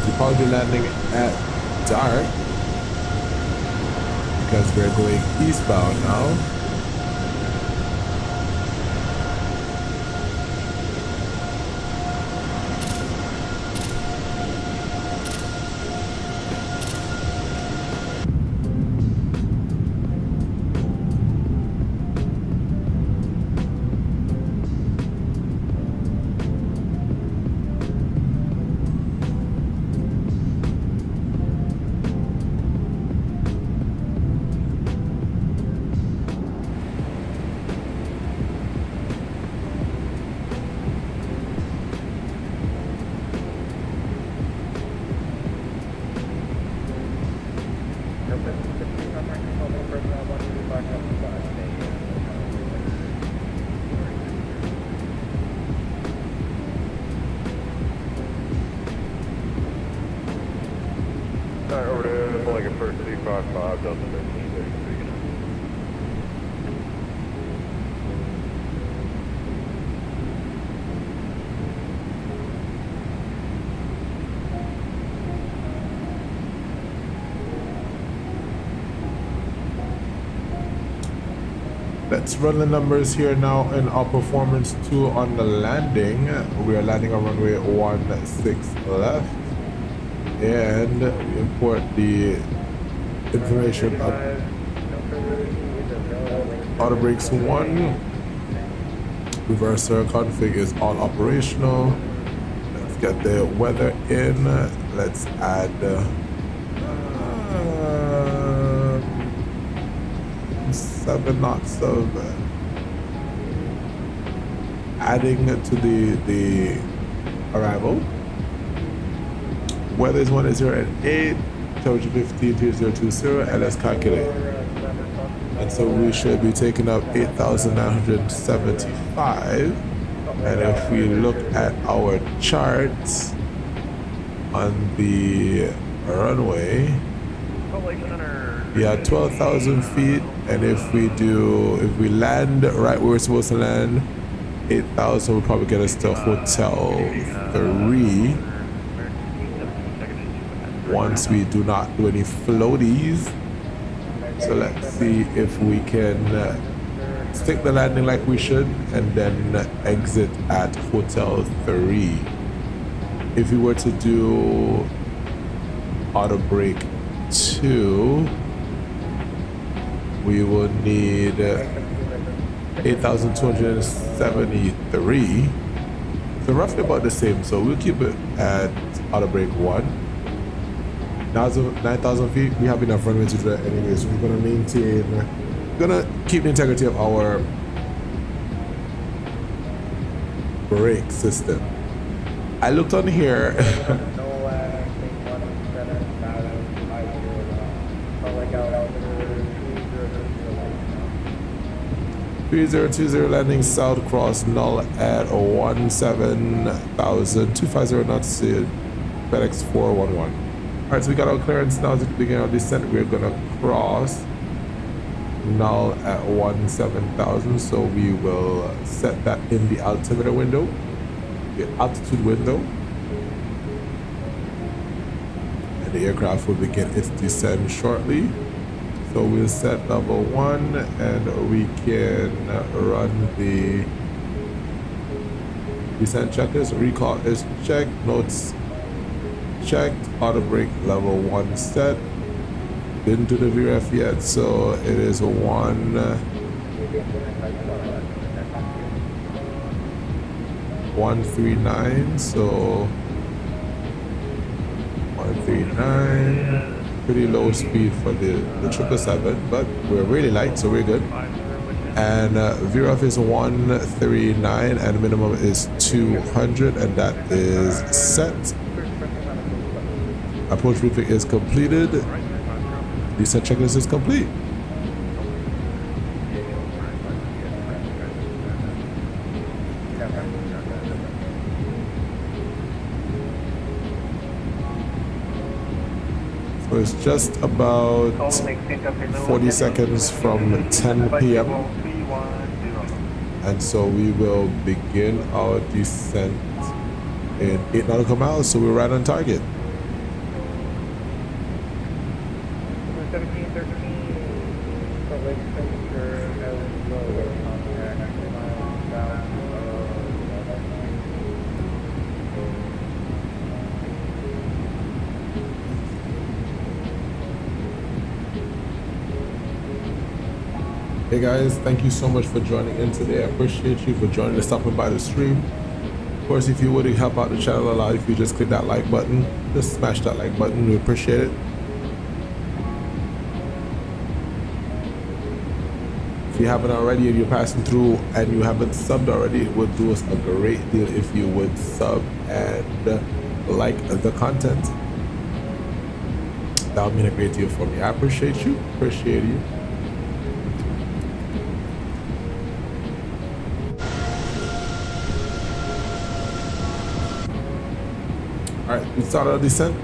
We'll probably be landing at dark because we're going eastbound now. Let's run the numbers here now in our performance 2 on the landing. We are landing on runway 16 left, and we import the information of auto brakes 1. Reverser config is all operational. Let's get the weather in. Let's add 7 knots of adding to the arrival. Weather is 108, temperature 15, 2020, and let's calculate. And so we should be taking up 8,975. And if we look at our charts on the runway, we are 12,000 feet, and if we land right where we're supposed to land, 8,000 will probably get us to Hotel 3 once we do not do any floaties. So let's see if we can stick the landing like we should and then exit at Hotel 3. If we were to do auto brake 2, we will need 8,273. So roughly about the same. So we'll keep it at auto brake 1. 9,000 feet. We have enough runway to do that anyway. So we're gonna keep the integrity of our brake system. I looked on here. 3020 landing south cross null at 17,000 250 knots to FDX411. Alright, so we got our clearance now to begin our descent. We're gonna cross null at 17,000, so we will set that in the altimeter window, the altitude window, and the aircraft will begin its descent shortly. So we'll set level 1, and we can run the descent checklist. Recall is checked, notes checked, auto brake level 1 set. Didn't do the VRAM yet, so it is 139. So 139. Pretty low speed for the 777, but we're really light, so we're good. And VRAF is 139, and minimum is 200, and that is set. Approach briefing is completed. Descent checklist is complete. So it's just about 40 seconds from 10 p.m. And so we will begin our descent in 8 nautical miles, so we're right on target. 1713, Salt Lake temperature as low as contact, miles south Hey guys, thank you so much for joining in today. I appreciate you for joining and stopping by the stream. Of course, if you would help out the channel a lot, if you just click that like button, just smash that like button, we appreciate it. If you haven't already and you're passing through and you haven't subbed already, it would do us a great deal if you would sub and like the content. That would mean a great deal for me. I appreciate you, appreciate you. All right, we start our descent.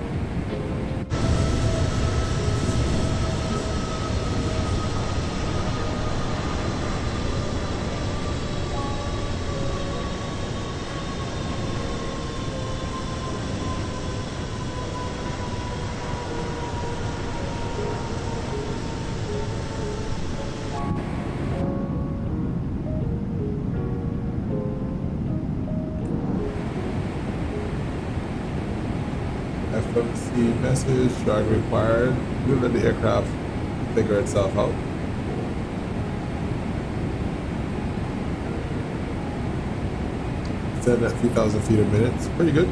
FMC message, drag required. We'll let the aircraft figure itself out. Set at 3,000 feet a minute. It's pretty good.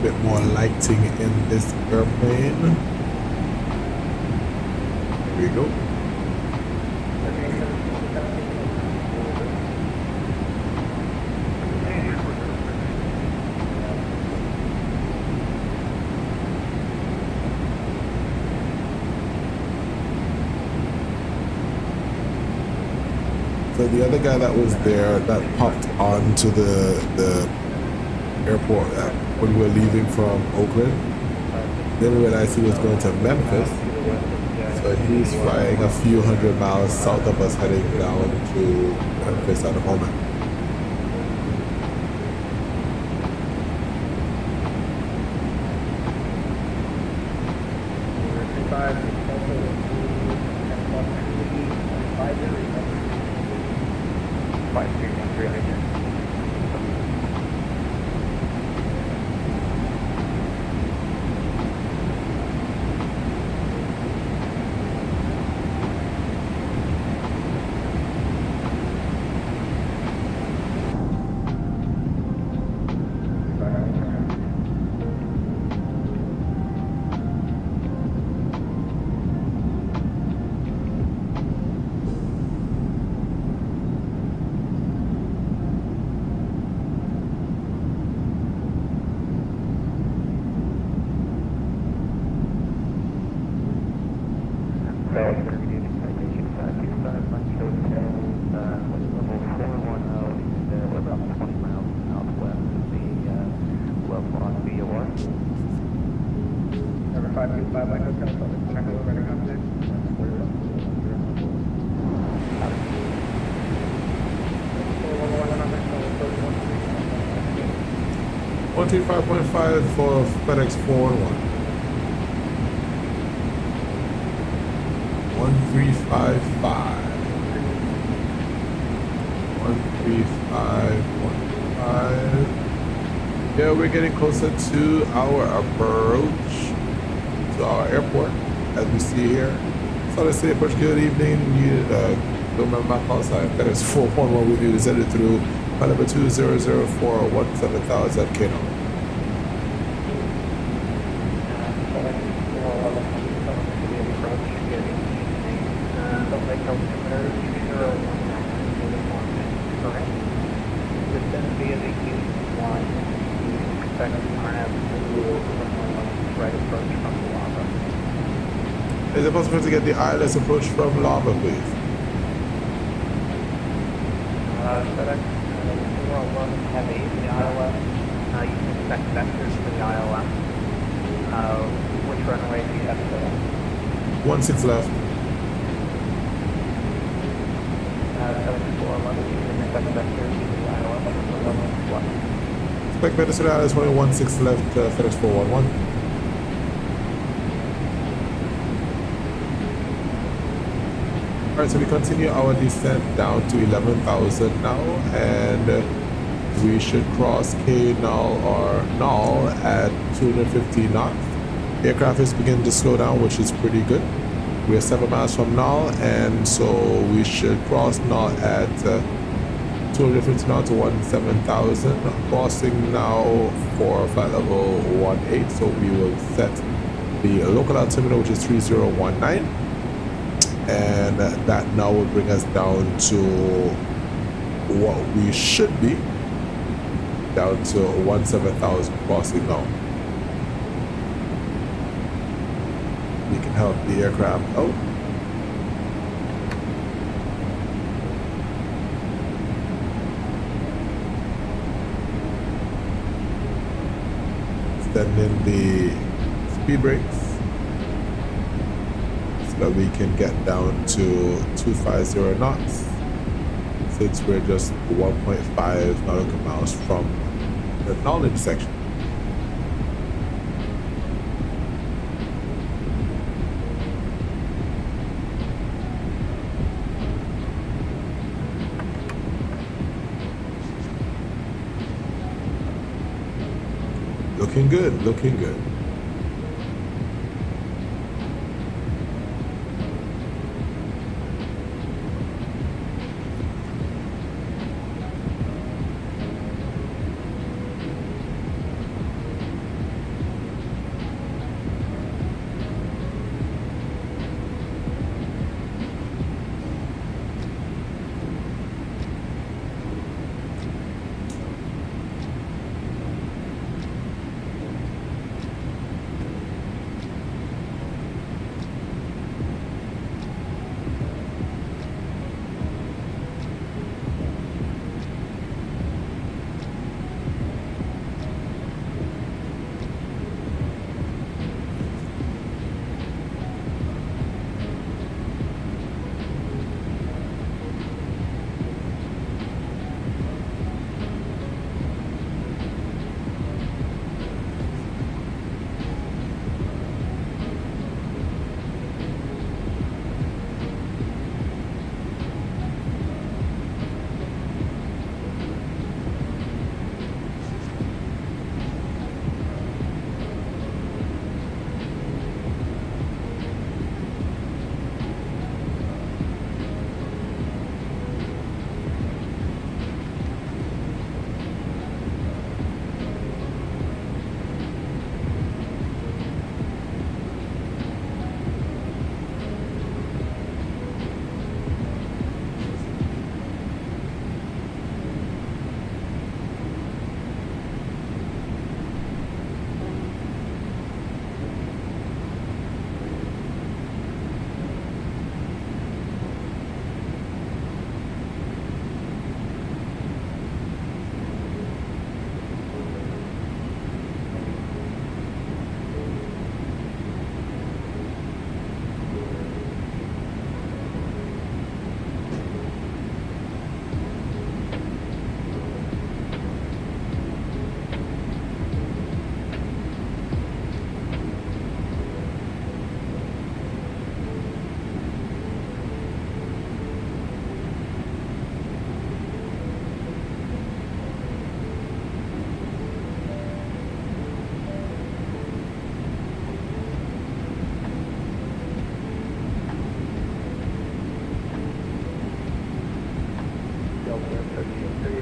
bit more lighting in this airplane. There we go. So the other guy that was there that popped onto the airport when we were leaving from Oakland, then we realized he was going to Memphis. So he's flying a few hundred miles south of us, heading down to Memphis at the moment. $25.5 for FedEx411. 1355. 13515. Yeah, we're getting closer to our approach to our airport, as we see here. So let's say approach. Good evening. You don't remember my call sign. FedEx411 with you. Send it through number 200417000 at Kano. Is it possible to get the Aylex approach from Lava, please? FedEx 411 Heavy, the ILS. You can expect vectors for the ILS. Which runway do you have set up? 16 left. FedEx 411, you can expect vectors for the ILS. Expect vectors to the ILS, only 16 left, FedEx 411. Alright, so we continue our descent down to 11,000 now, and we should cross K null or null at 250 knots. Aircraft is beginning to slow down, which is pretty good. We are 7 miles from null, and so we should cross null at 250 knots to 17,000. Crossing now for flight level 18, so we will set the local altimeter, which is 3019. And that now will bring us down to what we should be, down to 17,000 crossing now. We can help the aircraft out. Extending the speed brakes that we can get down to 250 knots, since we're just 1.5 nautical miles from the null intersection. Looking good, looking good.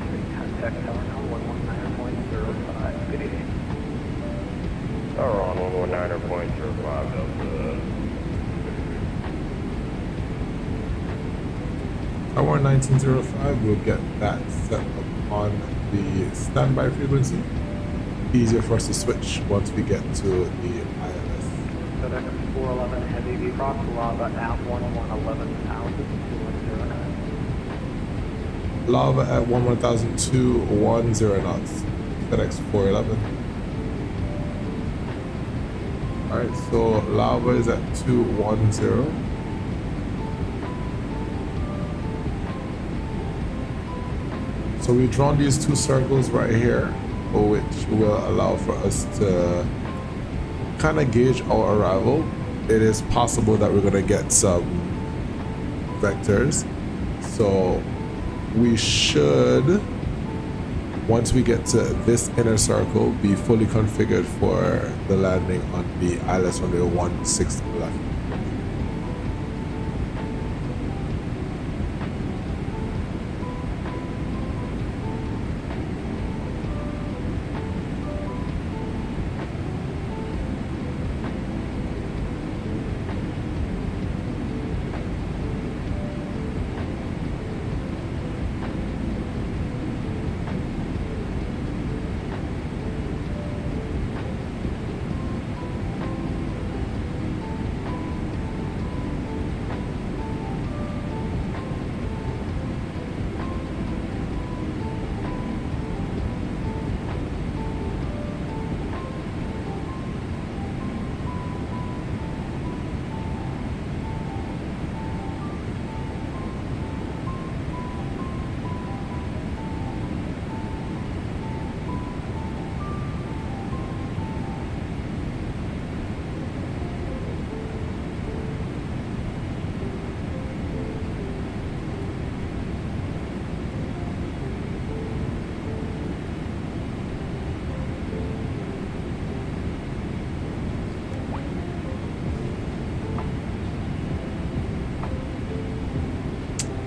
contact tower on 119.05. Good evening. Tower on 119.05 Delta. Tower 1905 will get that set up on the standby frequency. Easier for us to switch once we get to the ILS. FedX411 Heavy Cross Lava at 11,210 Lava at 11,210 knots. FedEx 411. Alright, so lava is at 210. So we've drawn these two circles right here, which will allow for us to kind of gauge our arrival. It is possible that we're going to get some vectors. So we should, once we get to this inner circle, be fully configured for the landing on the Aylex runway 16 left.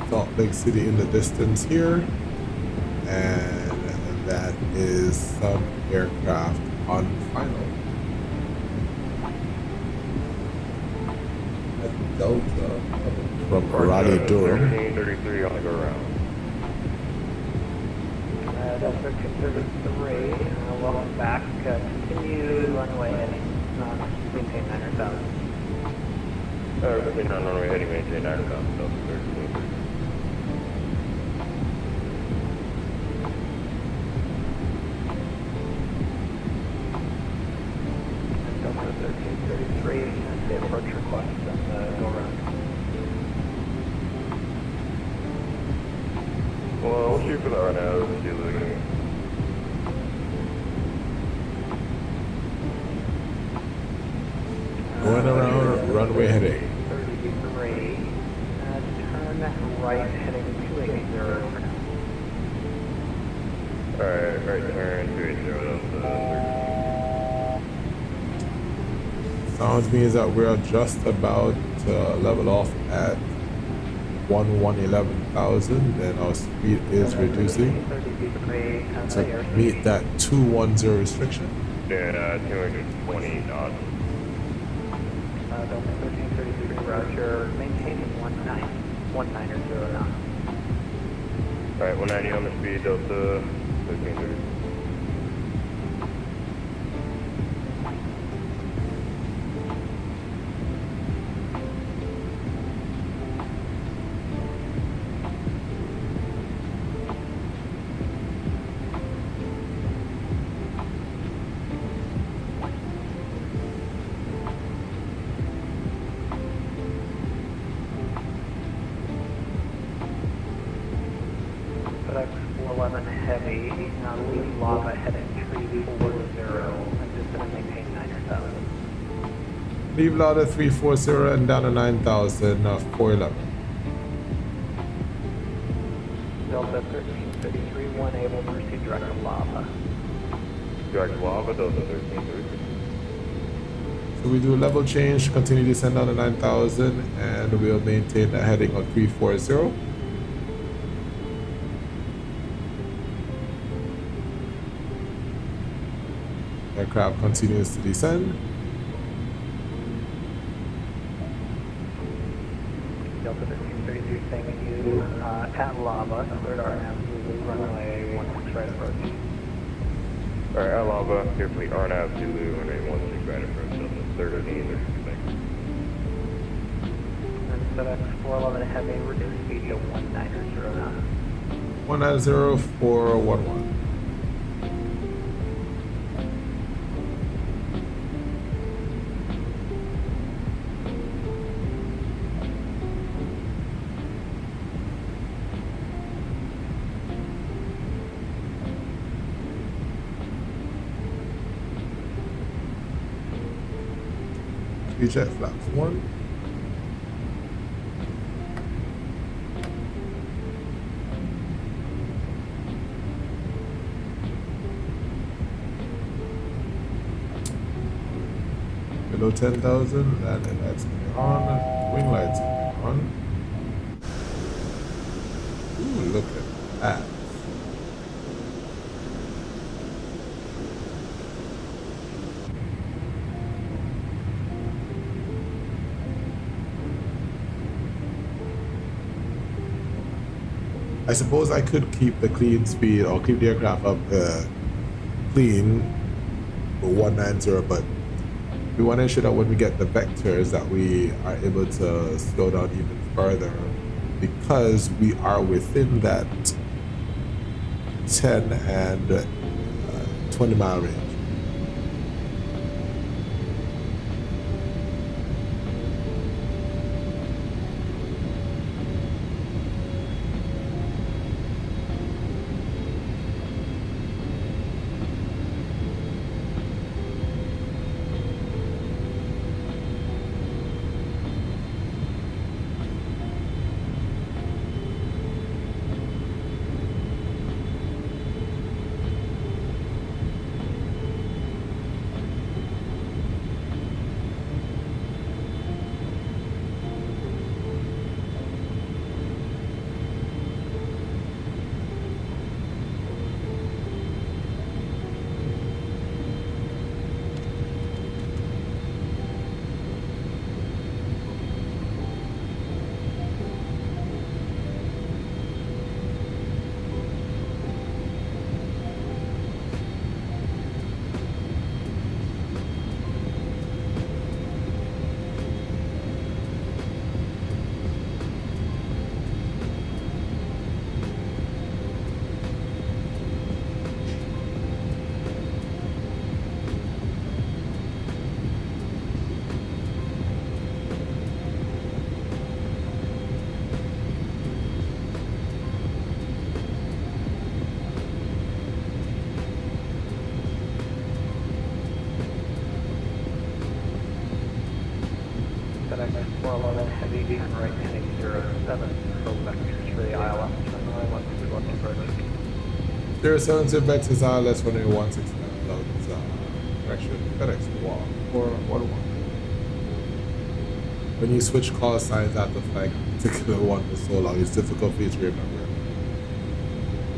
Salt Lake City in the distance here, and that is some aircraft on final. At Delta from Radeon. 1333 on the go round. Delta 233, welcome back. Continue runway heading, maintain 9,000. Continue on runway heading, maintain 9,000 Delta 13. Delta 1333, say approach request and go around. Well, we'll shoot for that right now. Let's see what we can. Going around runway heading. 33, turn right heading 280 for now. Alright, right turn 280 Delta 13. Sounds means that we're just about to level off at 11,000, and our speed is reducing to meet that 210 restriction. Then 220 knots. Delta 1333, Roger, maintaining 190 knots. Alright, 190 on the speed, Delta 1330. FedX411 Heavy, leave lava heading 340, and just going to maintain 9,000. Leave ladder 340 and down to 9,000, 411. Delta 1333, one able to proceed direct to lava. Direct lava, Delta 1330. So we do a level change, continue descend down to 9,000, and we'll maintain a heading of 340. Aircraft continues to descend. Delta 1333, thank you. At Lava, cleared RNAV Zulu, runway 16 right approach. Alright, Alava, here fleet RNAV Zulu, runway 16 right approach, Delta 13, thanks. And FedEx411 Heavy, reduce speed to 190 knots. 190411. Jet flaps 1. Below 10,000, landing lights going on, wing lights going on. Ooh, look at that. I suppose I could keep the clean speed or keep the aircraft up clean with 190, but we want to ensure that when we get the vectors that we are able to slow down even further, because we are within that 10 and 20 mile range. FedEx411 Heavy, right heading 07, control vectors for the ILS, runway 16 left approach. 072 vectors are less 116 loads, correction, FedEx 411. When you switch call signs after flying a particular one for so long, it's difficult for you to remember.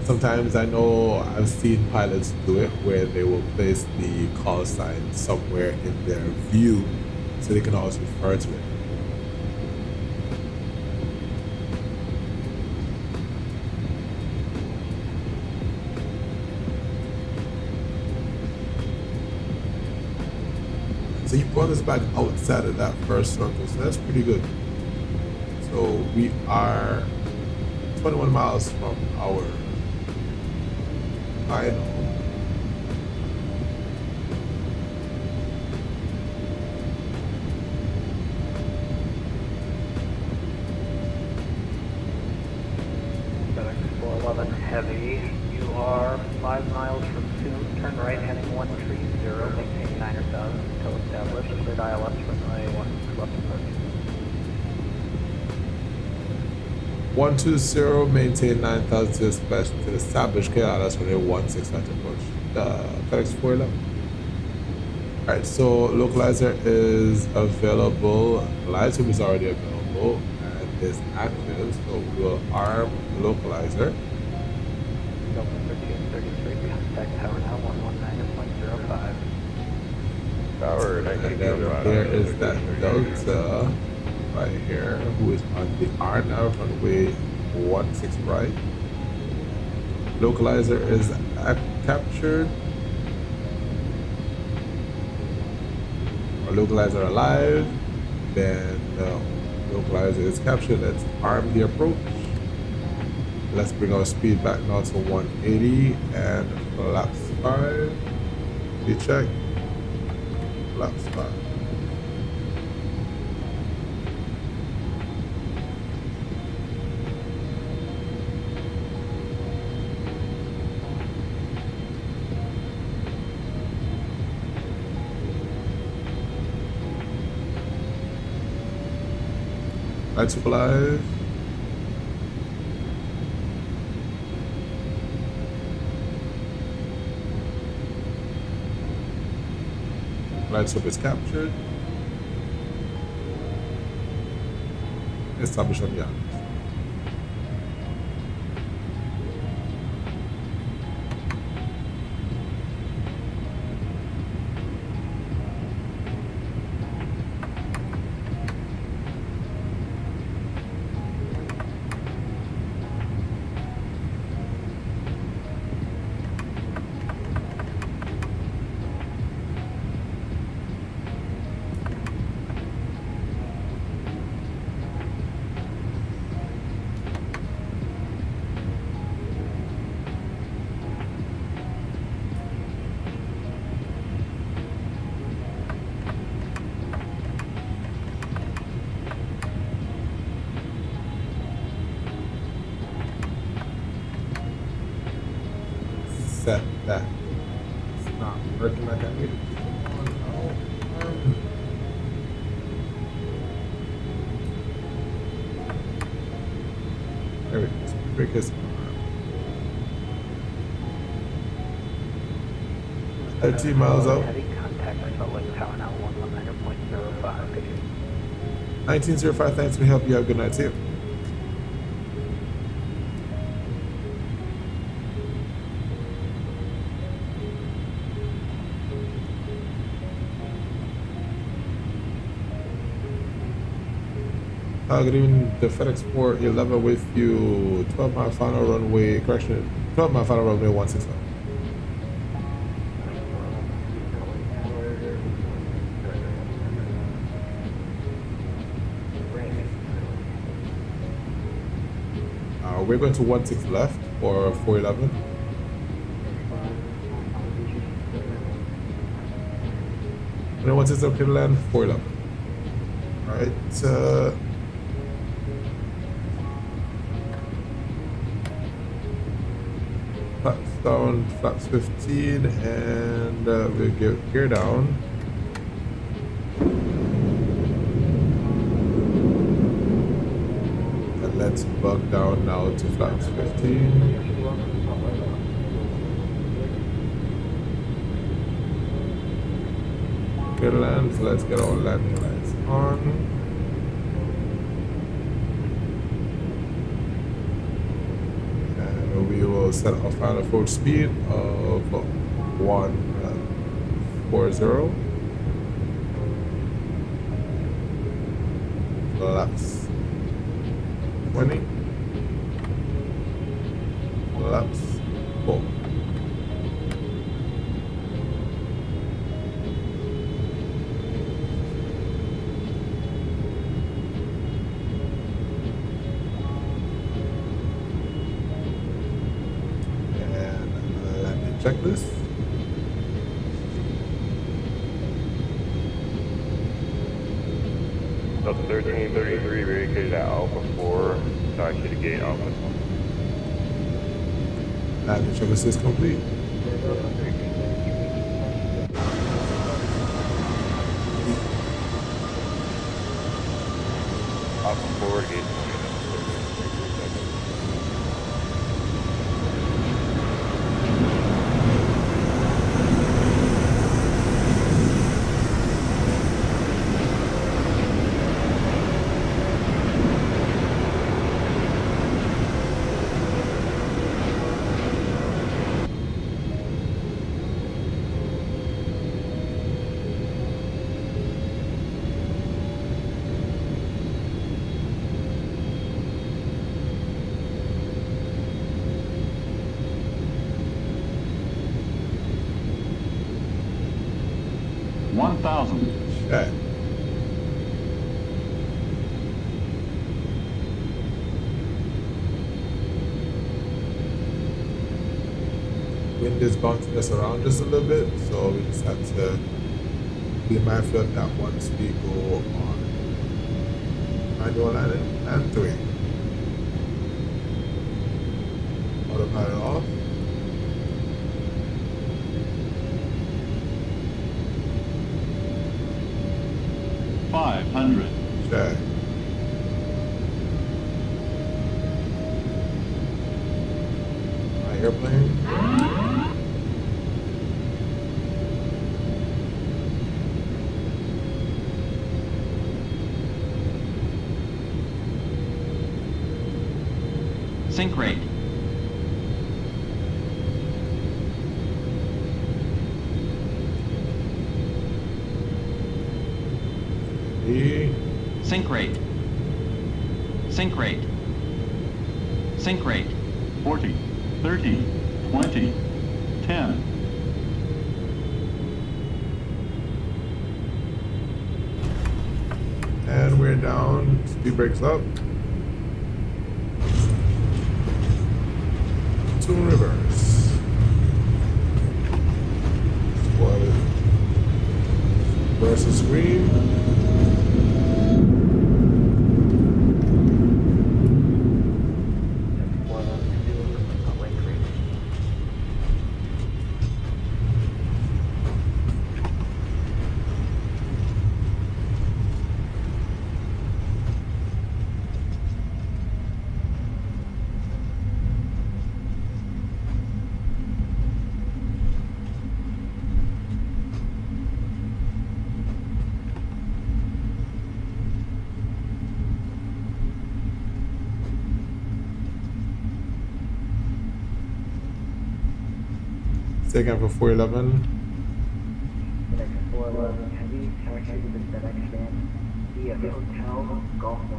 Sometimes I know I've seen pilots do it where they will place the call sign somewhere in their view so they can always refer to it. So you brought us back outside of that first circle, so that's pretty good. So we are 21 miles from our final. FedEx411 Heavy, you are 5 miles from Soon, turn right heading 130, maintain 9,000 until established, cleared ILS runway 16 left approach. 120, maintain 9,000 to establish KLS runway 16 left approach. FedEx 411. Alright, so localizer is available, Livestream is already available and is active, so we will arm the localizer. Delta 1333, contact tower now 119.05. Tower, And then there is that Delta right here, who is on the RNAV runway 16 right. Localizer is captured. Our localizer alive. Then localizer is captured. Let's arm the approach. Let's bring our speed back now to 180 and flaps 5. We check. Flaps 5. Lights up alive. Lights up is captured. Establish on the island. Set that. It's not working like I need it to. There we go. Break his arm. 13 miles out. Heavy contact Salt Lake Tower now 119.05. 1905, thanks for help. You have a good night too. Good evening, the FedEx411 with you. 12 mile final runway, correction, 12 mile final runway 160. We're going to 16 left for 411. And then 16 okay to land 411. Alright, flaps down, flaps 15, and we'll get gear down. And let's bug down now to flaps 15. Good land, so let's get our landing lights on. We will set our final approach speed of 140. Laps 20. Laps 4. Checklist. Delta 1333 vacated at Alpha 4, taxi to gate Alpha. Landing checklist is complete. Alpha 4 gate. 1,000. Okay. Wind is bouncing us around just a little bit, so we just have to be mindful of that once we go on manual landing and 3. Autopilot off. $500. Okay. My airplane. Sync rate. Sync rate. Sync rate. Sync rate. 40, 30, 20, 10. And we're down. Speed brakes up. 2 reverse. Spoiler. Reverse the screen. Second for 411. FDX411 Heavy, taxi to the FedEx van via Hotel Golf 10.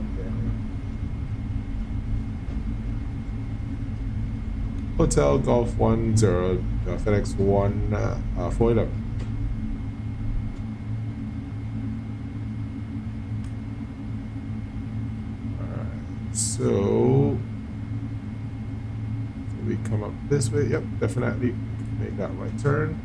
Hotel Golf 10, FedEx 411. Alright, so we come up this way. Yep, definitely make that right turn.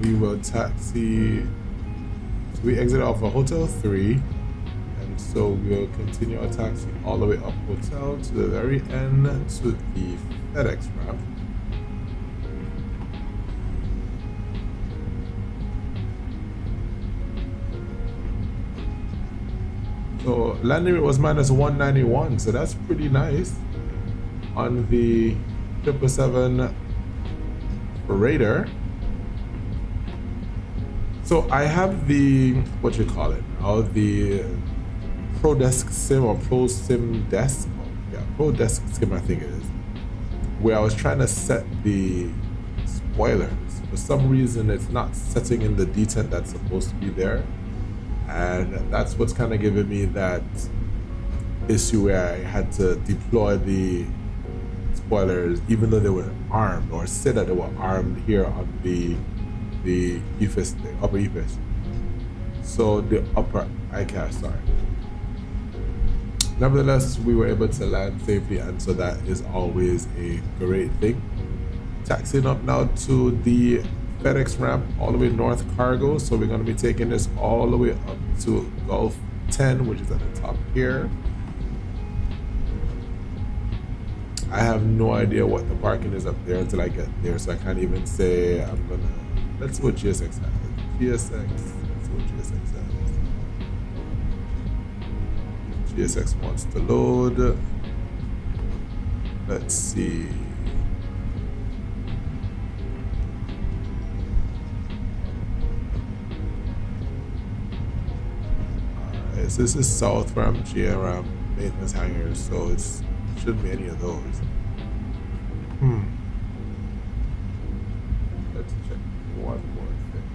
We will taxi. So we exit off of Hotel 3, and so we'll continue our taxi all the way up Hotel to the very end to the FedEx ramp. So landing rate was minus 191, so that's pretty nice on the 777 Raider. So I have the, what you call it now, the Pro Desk Sim or Pro Sim Desk. Yeah, Pro Desk Sim I think it is. Where I was trying to set the spoilers. For some reason it's not setting in the detent that's supposed to be there. And that's what's kind of giving me that issue where I had to deploy the spoilers even though they were armed, or say that they were armed here on the EFIS, the upper EFIS. So the upper ICAS, sorry. Nevertheless, we were able to land safely, and so that is always a great thing. Taxiing up now to the FedEx ramp all the way north cargo. So we're going to be taking this all the way up to Gulf 10, which is at the top here. I have no idea what the parking is up there until I get there, so I can't even say I'm gonna. Let's see what GSX has. GSX. Let's see what GSX has. GSX wants to load. Let's see. Alright, so this is south from GRM maintenance hangars, so it shouldn't be any of those. Let's check one more thing.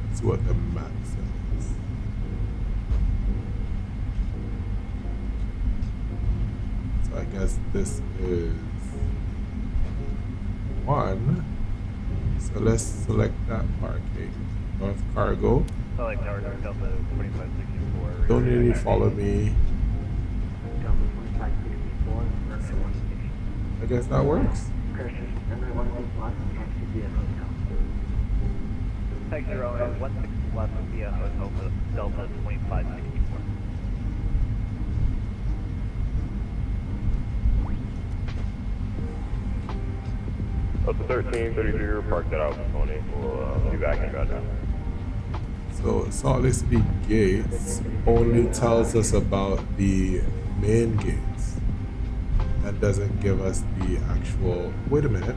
Let's see what the map says. So I guess this is one. So let's select that parking. North Cargo. Like Tower Delta 2564. Don't need to follow me. Delta 2564, Bergs 160. I guess that works. Christian, number 161, taxi via hotel. Taxi runway 161 via hotel for Delta 2564. Delta 1333, park that out, Tony. We'll be back in right now. So Salt Lake City gates only tells us about the main gates. That doesn't give us the actual. Wait a minute.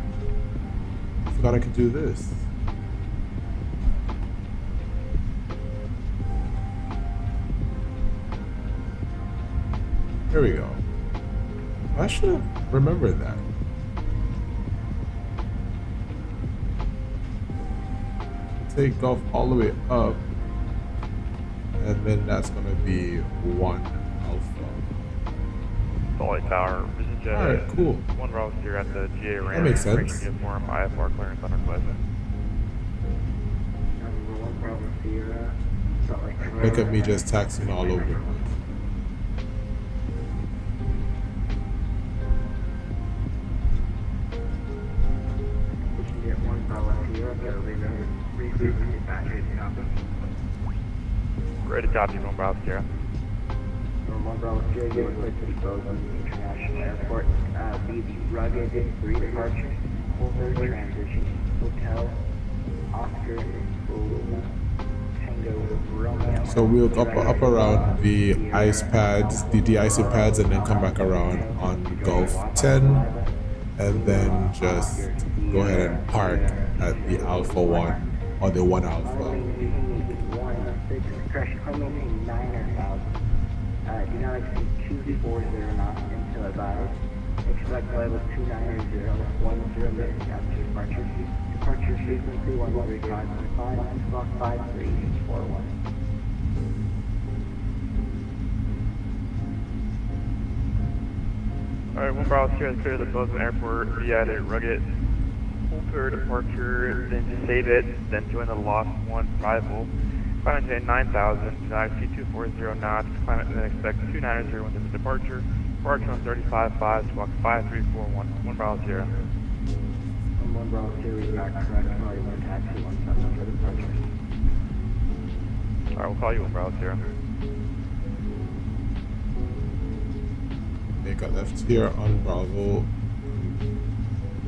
I forgot I could do this. There we go. I should have remembered that. Take off all the way up, and then that's going to be 1 alpha. Solid Tower, this is Alright, cool. one route here at the GA ramp. That makes sense. Get more IFR clearance on request. Number 1 Bravo Sierra, Salt Lake Tower. Look at me just taxiing all over. We can get 1 Bravo Sierra, go refrequency battery copy. Ready to copy, one Bravo Sierra. Number 1 Bravo Sierra, get quick disposal International Airport. Be the rugged 3 departure, holder transition, hotel, Oscar, Tango, Romeo. So we'll go up around the ice pads, the de-icing pads, and then come back around on Gulf 10, and then just go ahead and park at the Alpha 1 or the 1 Alpha. Crash maintain 9,000. Do not exceed 240 knots until advised. Expect level 290, 10 minutes after departure. Departure frequency 135.5, block 5341. Alright, one Bravo Sierra is clear the Bozeman Airport via the rugged holder departure, then just save it, then join the Lost 1 arrival. Climate at 9,000, exceed 240 knots, climate then expect 290 when there's a departure. Departure on 35.5, squawk 5341, 1 Bravo Sierra. 1 Bravo Sierra, back correct, party 1 taxi 17 for departure. Alright, we'll call you 1 Bravo Sierra. Make a left here on Bravo,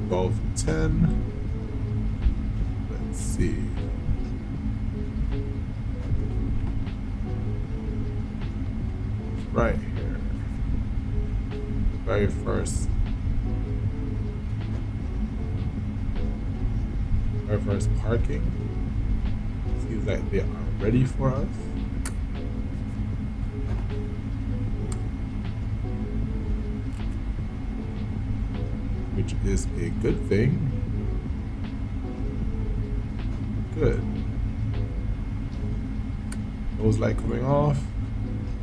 Gulf 10. Let's see. Right here. Very first parking. Seems like they are ready for us. Which is a good thing. Good. Nose light coming off.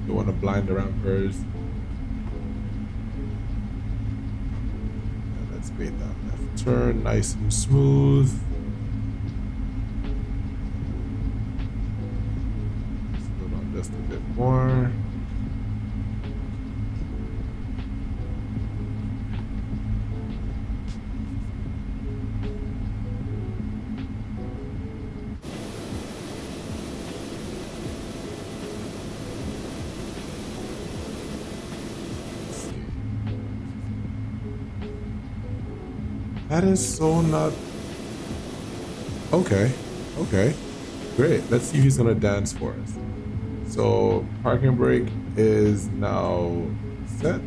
Don't want to blind the rampers. And let's make that left turn nice and smooth. Slow down just a bit more. That is so not... Okay. Okay. Great. Let's see if he's gonna dance for us. So parking brake is now set.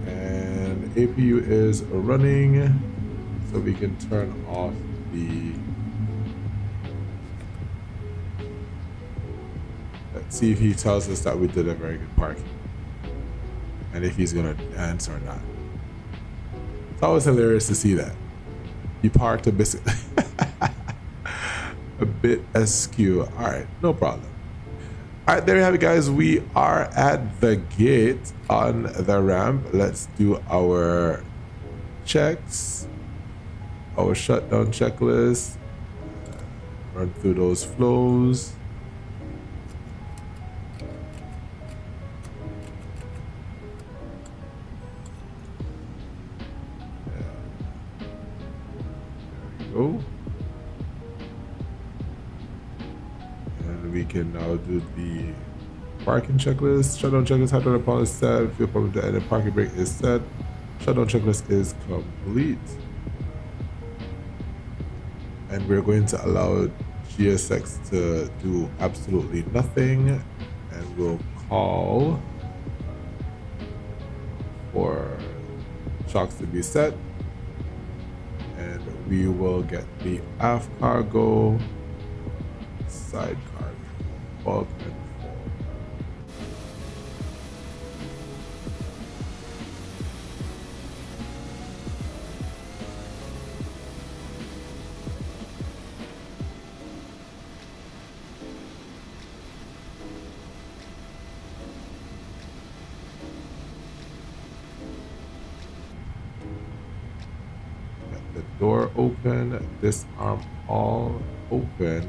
And APU is running. So we can turn off the... Let's see if he tells us that we did a very good parking. And if he's gonna dance or not. It's always hilarious to see that. He parked a bit, a bit askew. All right, no problem. All right, there you have it, guys. We are at the gate on the ramp. Let's do our checks, our shutdown checklist, run through those flows. Go. And we can now do the parking checklist. Shutdown checklist, hydrogen pump is set, fuel pump and the parking brake is set. Shutdown checklist is complete. And we're going to allow GSX to do absolutely nothing, and we'll call for shocks to be set. And we will get the aft cargo, side cargo, bulk and full. Door open, disarm all open,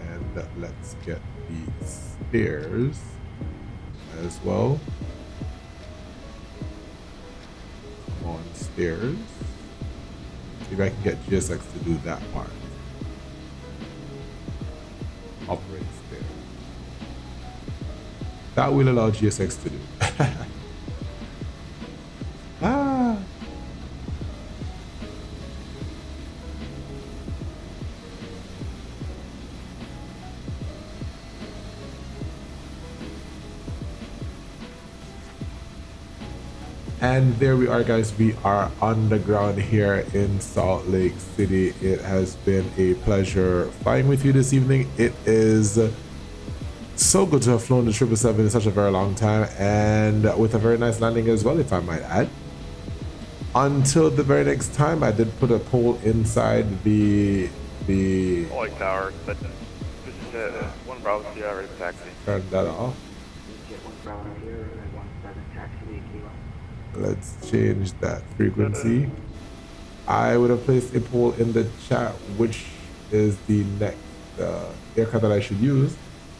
and let's get the stairs as well. Come on, stairs. Maybe I can get GSX to do that part. Operate stairs. That will allow GSX to do. Ah. And there we are, guys. We are on the ground here in Salt Lake City. It has been a pleasure flying with you this evening. It is so good to have flown the 777 in such a very long time, and with a very nice landing as well, if I might add. Until the very next time, I did put a poll inside the Like tower, but just one Bravo Sierra ready for taxi. Turn that off. Get one Bravo here and one 7 taxi to Kilo. Let's change that frequency. I would have placed a poll in the chat, which is the next aircraft that I should use.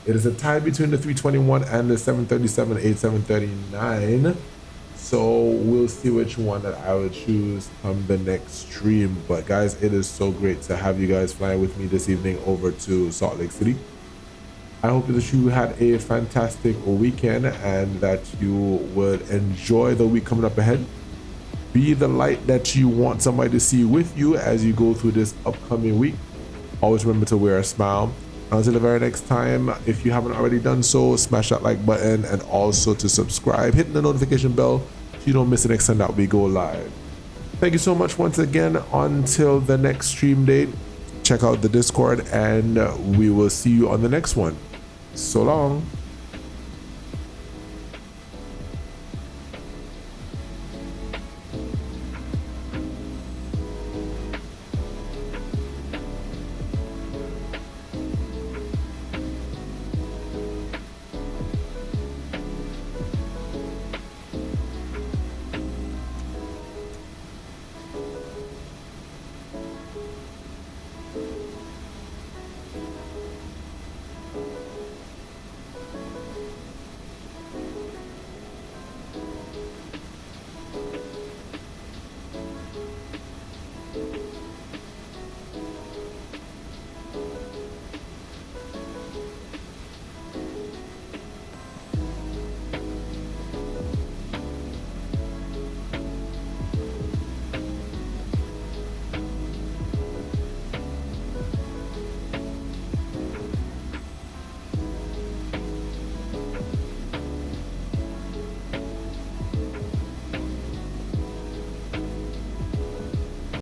It is a tie between the 321 and the 737-8739. So we'll see which one that I would choose on the next stream. But guys, it is so great to have you guys flying with me this evening over to Salt Lake City. I hope that you had a fantastic weekend and that you would enjoy the week coming up ahead. Be the light that you want somebody to see with you as you go through this upcoming week. Always remember to wear a smile. Until the very next time, if you haven't already done so, smash that like button and also to subscribe, hitting the notification bell so you don't miss the next time that we go live. Thank you so much once again. Until the next stream date, check out the Discord and we will see you on the next one. So long.